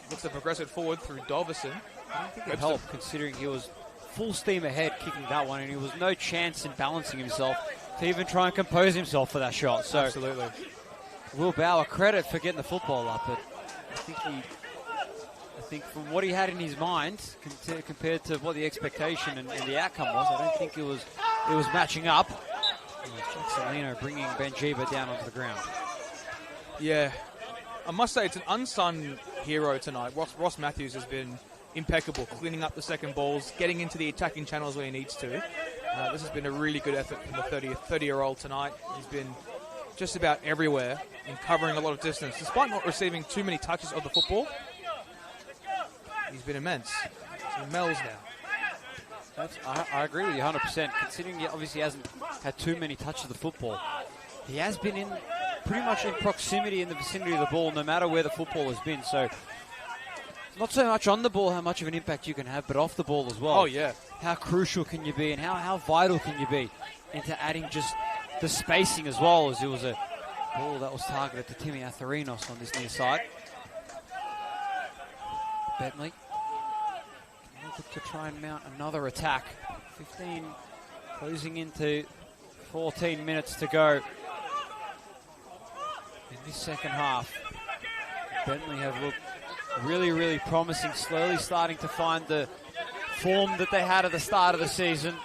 looks to progress it forward through Dovison. I don't think it helped considering he was full steam ahead kicking that one, and he was no chance in balancing himself to even try and compose himself for that shot. So absolutely. Will Bauer credit for getting the football up, but I think from what he had in his mind compared to what the expectation and the outcome was, I don't think it was matching up. Jackson Leno bringing Benjiba down onto the ground. Yeah, I must say it's an unsung hero tonight. Ross Matthews has been impeccable, cleaning up the second balls, getting into the attacking channels when he needs to. This has been a really good effort from the 30-year-old tonight. He's been just about everywhere and covering a lot of distance. Despite not receiving too many touches of the football, he's been immense. So Mel's now. I agree with you 100%. Considering he obviously hasn't had too many touches of the football, he has been pretty much in proximity in the vicinity of the ball, no matter where the football has been. So not so much on the ball, how much of an impact you can have, but off the ball as well. Oh, yeah. How crucial can you be and how vital can you be into adding just the spacing as well, as it was a ball that was targeted to Timmy Atharinos on this near side. Bentleigh look to try and mount another attack. 15 closing into 14 minutes to go in this second half. Bentleigh have looked really, really promising, slowly starting to find the form that they had at the start of the season.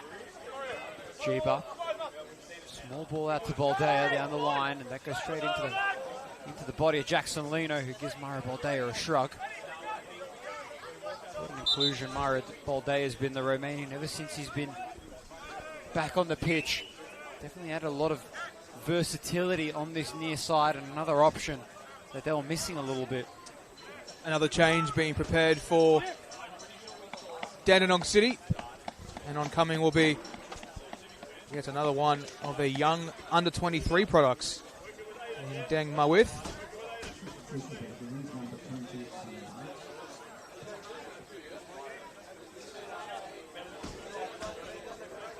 Jeeba, small ball out to Baldea down the line, and that goes straight into the body of Jackson Leno, who gives Mara Baldea a shrug. What an inclusion Mara Baldea has been, the Romanian, ever since he's been back on the pitch. Definitely had a lot of versatility on this near side, and another option that they were missing a little bit. Another change being prepared for Dandenong City. And oncoming will be yet another one of their young under-23 products. And Deng Mawith.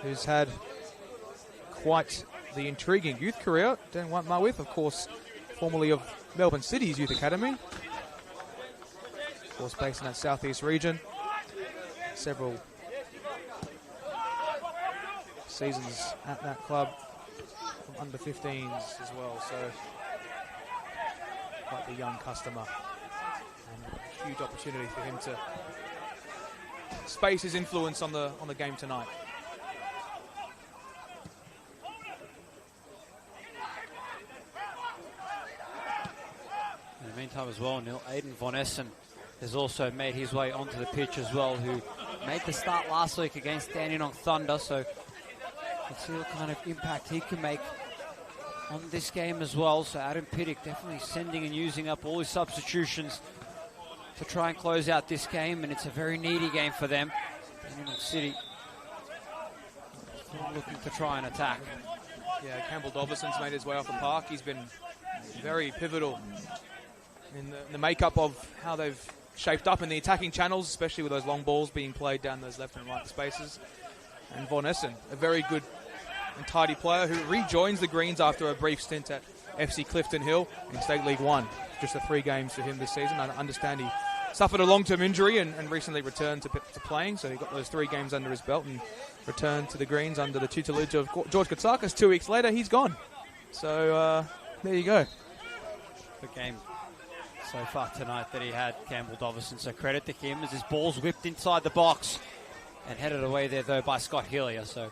Who's had quite the intriguing youth career. Deng Mawith, of course, formerly of Melbourne City's Youth Academy. Of course, based in that southeast region. Several seasons at that club from under 15s as well. So, quite the young customer. And a huge opportunity for him to space his influence on the game tonight. In the meantime as well, Neil, Aiden Von Essen has also made his way onto the pitch as well, who made the start last week against Dandenong Thunder, so let's see what kind of impact he can make on this game as well. So Adam Piddick definitely sending and using up all his substitutions to try and close out this game, and it's a very needy game for them. Dandenong City still looking to try and attack. Yeah, Campbell Doverson's made his way off the park. He's been very pivotal in the makeup of how they've shaped up in the attacking channels, especially with those long balls being played down those left and right spaces. And Von Essen, a very good and tidy player who rejoins the Greens after a brief stint at FC Clifton Hill in State League 1. Just the 3 games for him this season. I understand he suffered a long-term injury and recently returned to playing, so he got those 3 games under his belt and returned to the Greens under the tutelage of George Katsakis. 2 weeks later, he's gone. So there you go. The game so far tonight that he had, Campbell Dovison, so credit to him as his ball's whipped inside the box and headed away there though by Scott Hillier. So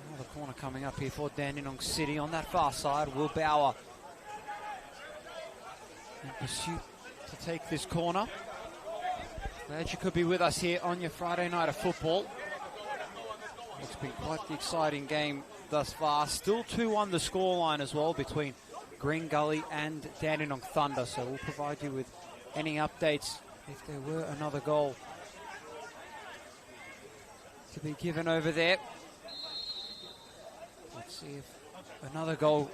another corner coming up here for Dandenong City on that far side. Will Bauer in pursuit to take this corner. Glad you could be with us here on your Friday night of football. It's been quite the exciting game thus far. Still 2-1 the scoreline as well between Green Gully and Dandenong Thunder. So we'll provide you with any updates if there were another goal to be given over there. Let's see if another goal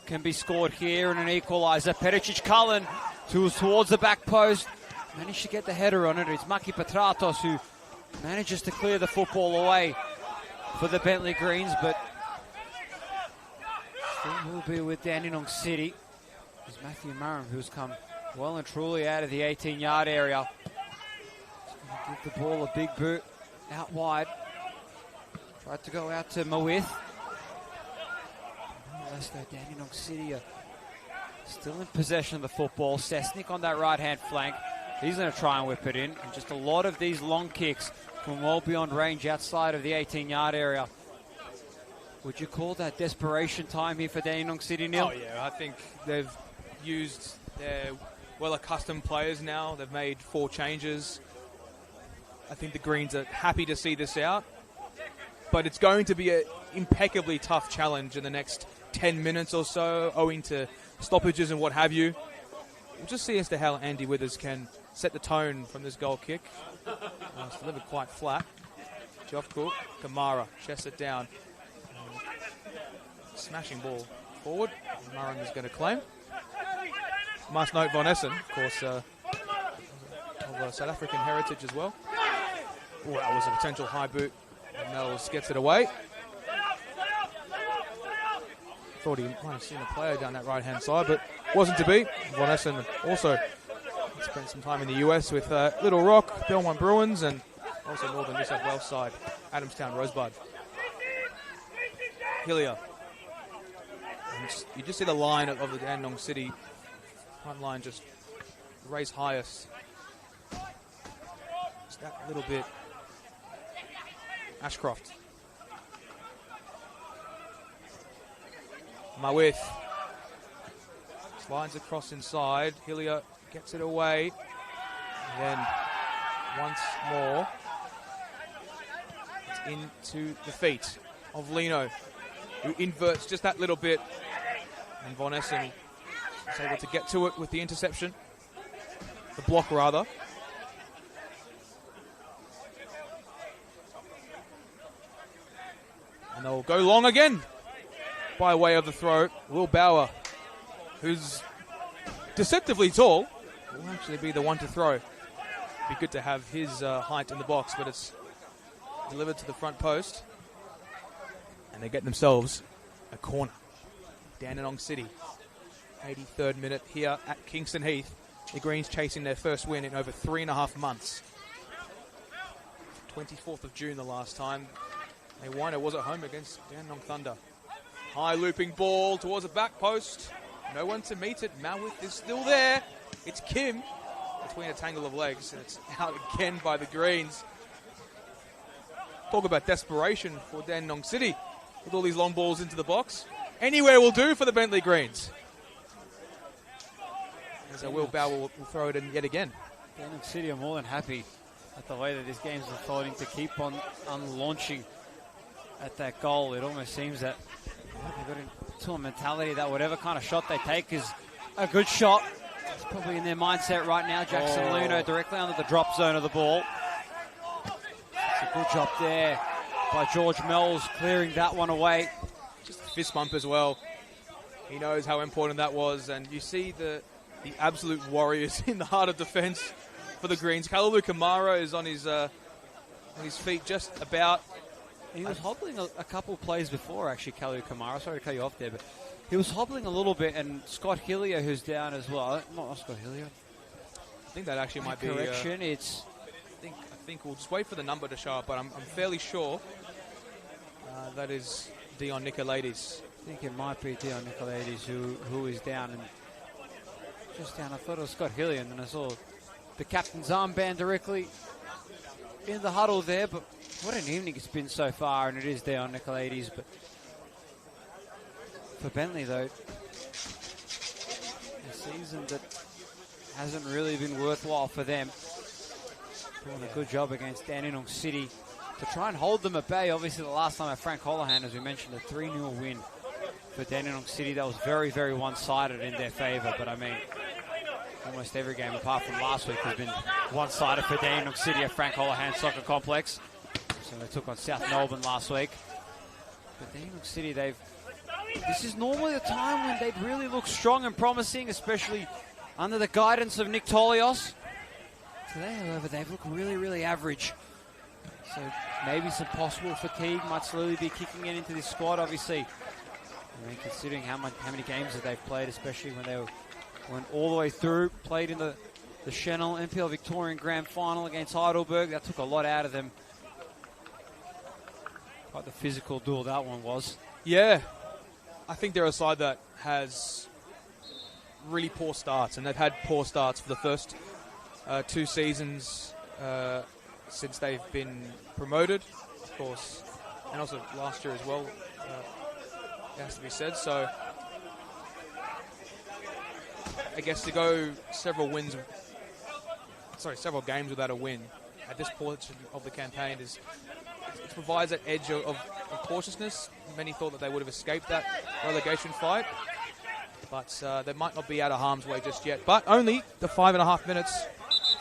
can be scored here and an equaliser. Pericic Cullen towards the back post. Managed to get the header on it. It's Maki Petratos who manages to clear the football away for the Bentleigh Greens, but still will be with Dandenong City. There's Matthew Murray, who's come well and truly out of the 18-yard area. Give the ball a big boot out wide. Tried to go out to Mawith. Nonetheless, though, Dandenong City are still in possession of the football. Sesnik on that right-hand flank. He's going to try and whip it in. And just a lot of these long kicks from well beyond range outside of the 18-yard area. Would you call that desperation time here for Dandenong City, Neil? Oh, yeah. I think they've used their well-accustomed players now. They've made 4 changes. I think the Greens are happy to see this out. But it's going to be an impeccably tough challenge in the next 10 minutes or so, owing to stoppages and what have you. We'll just see as to how Andy Withers can set the tone from this goal kick. It's delivered quite flat. Geoff Cook, Kamara, chests it down. Smashing ball forward. Murray is going to claim. Must note Von Essen, of course, of South African heritage as well. Oh, that was a potential high boot. Mells gets it away. Thought he might have seen a player down that right-hand side, but wasn't to be. Von Essen also spent some time in the US with Little Rock, Belmont Bruins, and also Northern New South Wales side, Adamstown Rosebud. Hillier. You just see the line of the Dandenong City front line just raise highest. Just that little bit. Ashcroft. Mawith slides across inside. Hillier gets it away. And then once more, it's into the feet of Lino, who inverts just that little bit. And Von Essen is able to get to it with the interception. The block, rather. And they'll go long again by way of the throw. Will Bauer, who's deceptively tall, will actually be the one to throw. Be good to have his height in the box, but it's delivered to the front post. And they get themselves a corner. Dandenong City, 83rd minute here at Kingston Heath. The Greens chasing their first win in over 3.5 months. 24th of June the last time they won. It was at home against Dandenong Thunder. High looping ball towards the back post. No one to meet it. Mawith is still there. It's Kim between a tangle of legs, and it's out again by the Greens. Talk about desperation for Dandenong City with all these long balls into the box. Anywhere will do for the Bentleigh Greens. So Will Bauer will throw it in yet again. Dandenong City are more than happy at the way that this game's unfolding to keep on launching at that goal. It almost seems that they've got into a mentality that whatever kind of shot they take is a good shot. It's probably in their mindset right now. Jackson Luno directly under the drop zone of the ball. It's a good job there by George Mells clearing that one away. Just a fist bump as well. He knows how important that was, and you see the absolute warriors in the heart of defence for the Greens. Kalalu Kamara is on his feet just about. He was hobbling a couple of plays before, actually, Kalalu Kamara. Sorry to cut you off there, but he was hobbling a little bit, and Scott Hillier, who's down as well. Not Scott Hillier. I think that actually might be... Correction, it's... I think we'll just wait for the number to show up, but I'm fairly sure that is Dion Nicolaides. I think it might be Dion Nicolaides who is down, and just down. I thought it was Scott Hillian, and I saw the captain's armband directly in the huddle there, but what an evening it's been so far, and it is Dion Nicolaides. But for Bentleigh, though, a season that hasn't really been worthwhile for them. Doing a good job against Dandenong City to try and hold them at bay. Obviously, the last time at Frank Holohan, as we mentioned, a 3-0 win for Dandenong City. That was very, very one-sided in their favour. But, I mean, almost every game apart from last week has been one-sided for Dandenong City at Frank Holohan Soccer Complex. So they took on South Melbourne last week. But Dandenong City, this is normally the time when they'd really look strong and promising, especially under the guidance of Nick Tolios. Today, however, they've looked really, really average. So maybe some possible fatigue might slowly be kicking into this squad. Obviously, I mean, considering how many games that they've played, especially when they went all the way through, played in the Senol NPLM Victorian Grand Final against Heidelberg. That took a lot out of them. Quite the physical duel that one was. Yeah, I think they're a side that has really poor starts, and they've had poor starts for the first 2 seasons since they've been promoted, of course, and also last year as well, it has to be said. So I guess to go several games without a win at this portion of the campaign it provides that edge of cautiousness. Many thought that they would have escaped that relegation fight, but they might not be out of harm's way just yet. But only the 4.5 minutes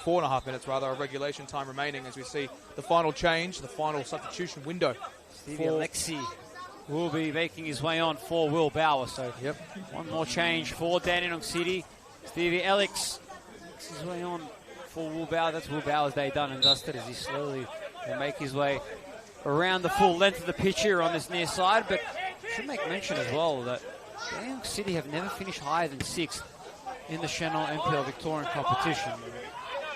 of regulation time remaining as we see the final change, the final substitution window. Stevie Alexi will be making his way on for Will Bauer. So one more change for Dandenong City. Stevie Alex makes his way on for Will Bauer. That's Will Bauer's day done and dusted as he slowly will make his way around the full length of the pitch here on this near side. But I should make mention as well that Dandenong City have never finished higher than 6th in the Senol NPLM Victorian competition.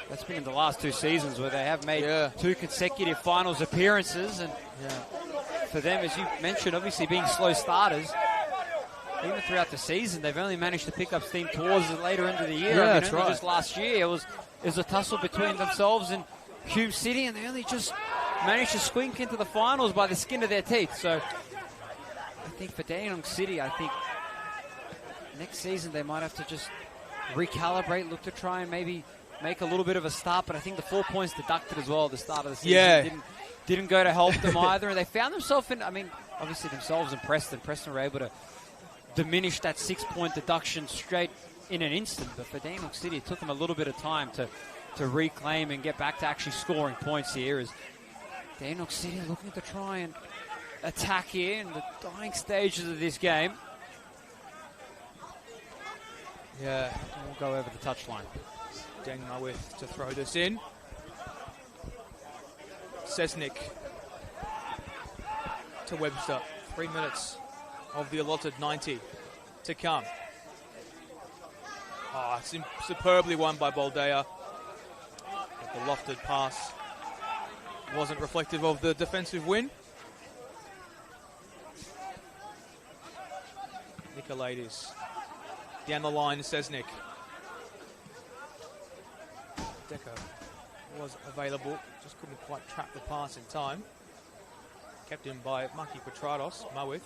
That's been in the last 2 seasons where they have made 2 consecutive finals appearances. And for them, as you mentioned, obviously being slow starters, even throughout the season, they've only managed to pick up steam towards the later end of the year. Yeah, that's right. Just last year, it was a tussle between themselves and Hume City, and they only just managed to squink into the finals by the skin of their teeth. So I think for Dandenong City, I think next season they might have to just recalibrate, look to try and maybe make a little bit of a start. But I think the 4 points deducted as well at the start of the season didn't go to help them either. And they found themselves in, I mean, obviously themselves and Preston. Preston were able to diminish that 6-point deduction straight in an instant. But for Dandenong City, it took them a little bit of time to reclaim and get back to actually scoring points here. As Dandenong City looking to try and attack here in the dying stages of this game. Yeah. We'll go over the touchline. Deng Mawith to throw this in. Sesnick to Webster. 3 minutes of the allotted 90 to come. It's superbly won by Boldea. But the lofted pass wasn't reflective of the defensive win. Nicolaides down the line, Sesnick. Deco was available, just couldn't quite trap the pass in time. Kept in by Maki Petrados, Mawith.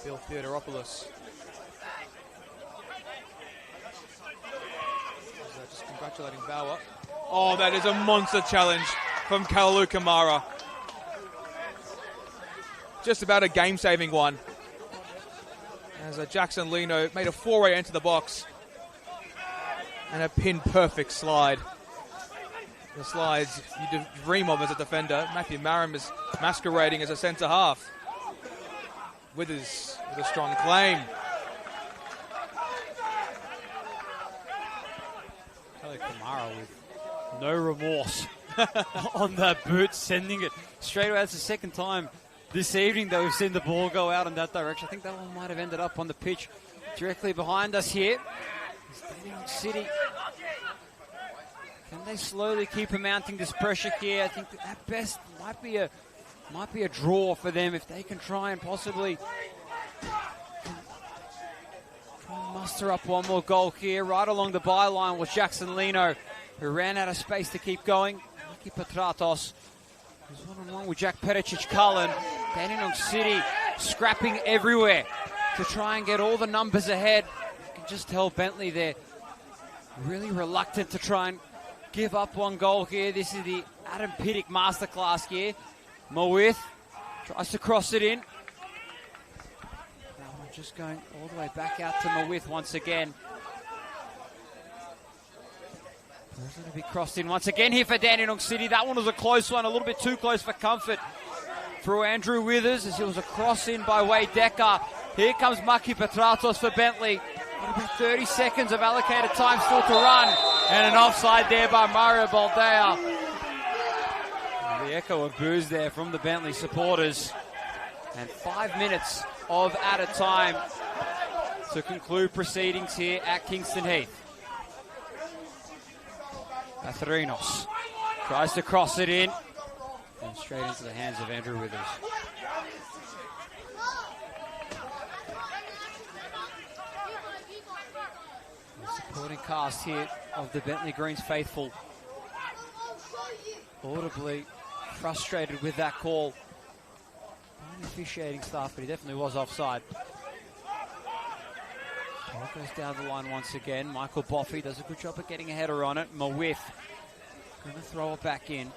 Bill Theodoropoulos. Just congratulating Bauer. Oh, that is a monster challenge from Kalalu Kamara. Just about a game-saving one. As Jackson Lino made a foray into the box. And a pin-perfect slide. The slides you dream of as a defender. Matthew Maram is masquerading as a centre-half. With a strong claim. Kelly Kamara with no remorse on that boot, sending it straight away. That's the second time this evening, though, we've seen the ball go out in that direction. I think that one might have ended up on the pitch directly behind us here. Dandenong City. Can they slowly keep mounting this pressure here? I think that at best might be a draw for them if they can try and possibly muster up one more goal here. Right along the byline was Jackson Lino, who ran out of space to keep going. Maki Petratos was one-on-one with Jack Pericic-Cullen. Dandenong City scrapping everywhere to try and get all the numbers ahead. You can just tell Bentleigh they're really reluctant to try and give up one goal here. This is the Adam Piddick masterclass here. Mawith tries to cross it in. Now we're just going all the way back out to Mawith once again. It's going to be crossed in once again here for Dandenong City. That one was a close one, a little bit too close for comfort through Andrew Withers as it was a cross in by Wade Decker. Here comes Maki Petratos for Bentleigh. About 30 seconds of allocated time still to run. And an offside there by Mario Baldea. The echo of boos there from the Bentleigh supporters. And 5 minutes of added time to conclude proceedings here at Kingston Heath. Atherinos tries to cross it in. And straight into the hands of Andrew Withers. Supporting cast here of the Bentleigh Greens faithful. Audibly frustrated with that call. Not the officiating staff, but he definitely was offside. Ball goes down the line once again. Michael Boffey does a good job of getting a header on it. Mawith going to throw it back in.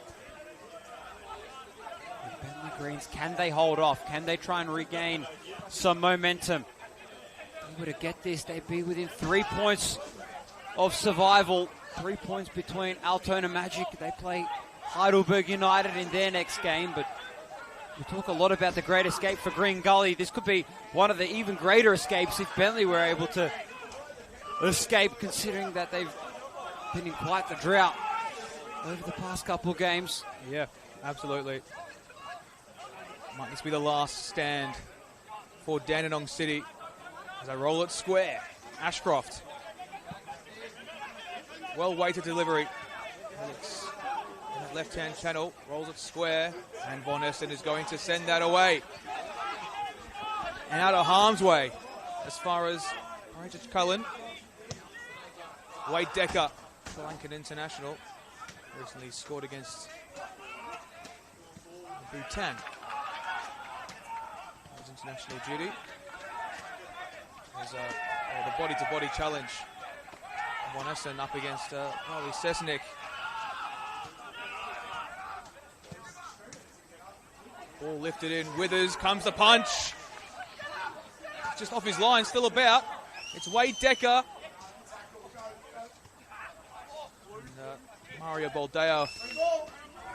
The Bentleigh Greens, can they hold off? Can they try and regain some momentum? If they were to get this, they'd be within 3 points of survival. 3 points between Altona Magic. They play Heidelberg United in their next game, but we talk a lot about the great escape for Green Gully. This could be one of the even greater escapes if Bentleigh were able to escape, considering that they've been in quite the drought over the past couple of games. Yeah, absolutely. Might this be the last stand for Dandenong City as they roll it square. Ashcroft. Well-weighted delivery. Alex in that left-hand channel, rolls it square, and Von Essen is going to send that away. And out of harm's way, as far as Cullen. Wade Decker, Sri Lankan international, recently scored against Bhutan. That was international duty. There's the body-to-body challenge. Von Essen up against Riley Sesnick. Ball lifted in. Withers comes the punch. Just off his line, still about. It's Wade Decker. And, Mario Baldeo.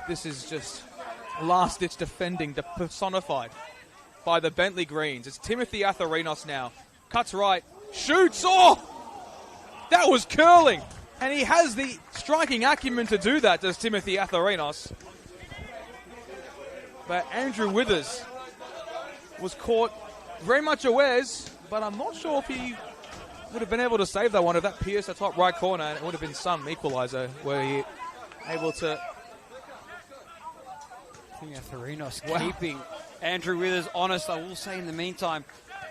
This is just last-ditch defending personified by the Bentleigh Greens. It's Timothy Atherinos now. Cuts right. Shoots. Oh! That was curling. And he has the striking acumen to do that, does Timothy Atherinos. But Andrew Withers was caught very much awares, but I'm not sure if he would have been able to save that one. If that pierced the top right corner, and it would have been some equaliser were he able to. I think Atherinos keeping Andrew Withers honest. I will say in the meantime,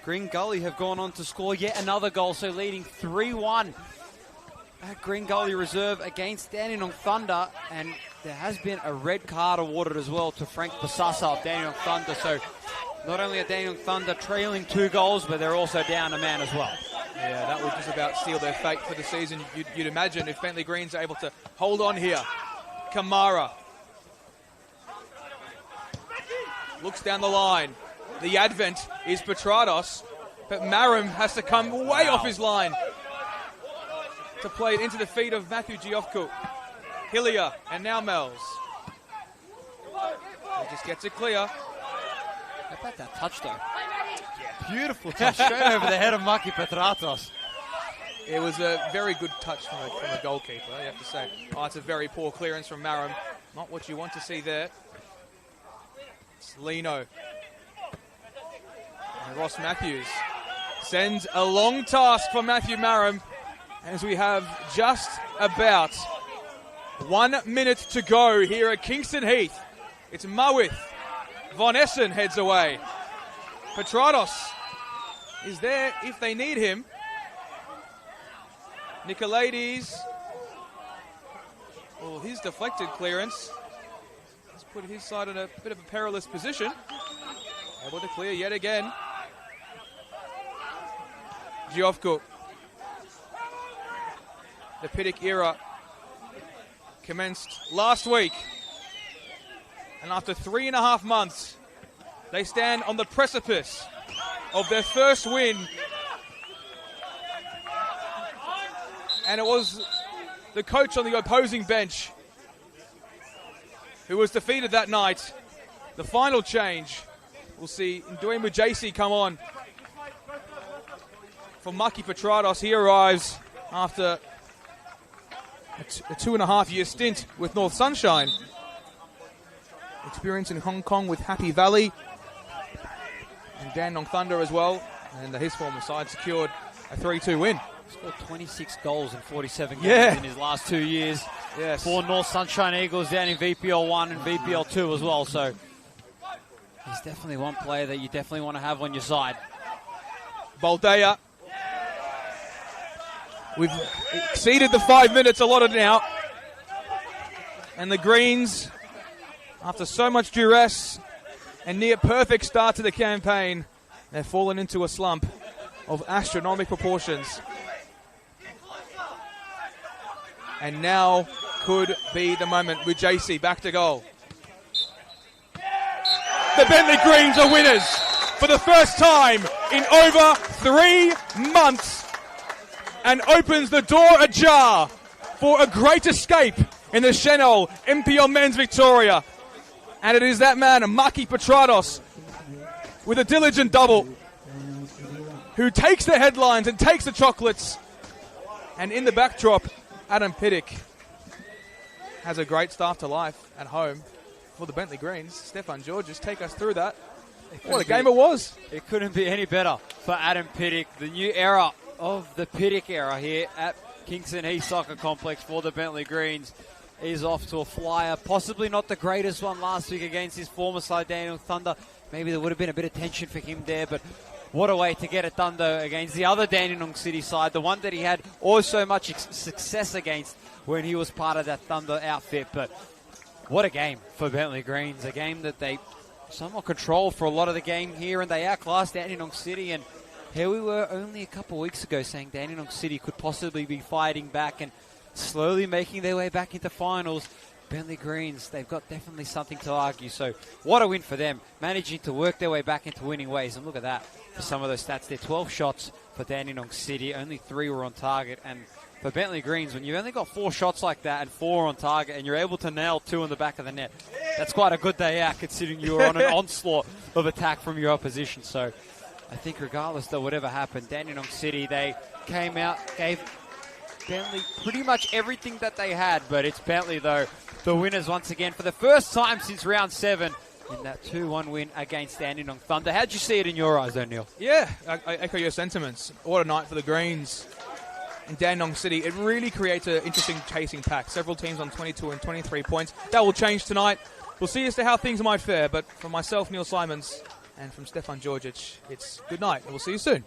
Green Gully have gone on to score yet another goal, so leading 3-1 at Green Gully Reserve against Dandenong Thunder, and there has been a red card awarded as well to Frank Basassa of Dandenong Thunder, so not only are Dandenong Thunder trailing 2 goals, but they're also down a man as well. Yeah, that would just about seal their fate for the season, you'd imagine, if Bentleigh Greens are able to hold on here. Kamara looks down the line. The advent is Petratos, but Marum has to come way off his line to play it into the feet of Matthew Giofku. Hillier and now Mells. He just gets it clear. How about that touch though? Yeah, beautiful touch straight over the head of Maki Petratos. It was a very good touch from a goalkeeper, you have to say. Oh, it's a very poor clearance from Marum. Not what you want to see there. It's Lino. And Ross Matthews sends a long task for Matthew Marum as we have just about 1 minute to go here at Kingston Heath. It's Mawith. Von Essen heads away. Petrados is there if they need him. Nicolaides. Well, his deflected clearance has put his side in a bit of a perilous position. Able to clear yet again. Giofco. The Piddick era commenced last week. And after 3.5 months, they stand on the precipice of their first win. And it was the coach on the opposing bench who was defeated that night. The final change, we'll see Ndoye Mujasi come on for Maki Petrados. He arrives after a 2.5-year stint with North Sunshine. Experience in Hong Kong with Happy Valley and Dandenong Thunder as well. And his former side secured a 3-2 win. Scored 26 goals in 47 games in his last 2 years. Yes. For North Sunshine Eagles down in VPL 1 and VPL 2 as well. So he's definitely one player that you definitely want to have on your side. Baldea. We've exceeded the 5 minutes allotted now. And the Greens, after so much duress and near perfect start to the campaign, they've fallen into a slump of astronomical proportions. And now could be the moment. Mujasi back to goal. The Bentleigh Greens are winners for the first time in over 3 months and opens the door ajar for a great escape in the Senol NPLM Men's Victoria. And it is that man, Maki Petrados, with a diligent double, who takes the headlines and takes the chocolates. And in the backdrop, Adam Piddick has a great start to life at home for the Bentleigh Greens. Stefan Georges, take us through that. What a game it was. It couldn't be any better for Adam Piddick. The new era of the Piddick era here at Kingston Heath Soccer Complex for the Bentleigh Greens is off to a flyer. Possibly not the greatest one last week against his former side, Dandenong Thunder. Maybe there would have been a bit of tension for him there, but what a way to get it done, though, against the other Dandenong City side, the one that he had so much success against when he was part of that Thunder outfit. But what a game for Bentleigh Greens, a game that they somewhat controlled for a lot of the game here, and they outclassed Dandenong City. And here we were only a couple of weeks ago saying Dandenong City could possibly be fighting back and slowly making their way back into finals. Bentleigh Greens, they've got definitely something to argue. So what a win for them, managing to work their way back into winning ways. And look at that for some of those stats there. 12 shots for Dandenong City, only 3 were on target. And for Bentleigh Greens, when you've only got 4 shots like that and 4 on target and you're able to nail 2 in the back of the net, that's quite a good day out considering you were on an onslaught of attack from your opposition. So I think regardless of whatever happened, Dandenong City, they came out, gave Bentleigh pretty much everything that they had. But it's Bentleigh, though, the winners once again for the first time since round 7 in that 2-1 win against Dandenong Thunder. How'd you see it in your eyes, O'Neill? Yeah, I echo your sentiments. What a night for the Greens in Dandenong City. It really creates an interesting chasing pack. Several teams on 22 and 23 points. That will change tonight. We'll see as to how things might fare. But from myself, Neil Simons, and from Stefan Georgic, it's good night, and we'll see you soon.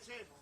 its head.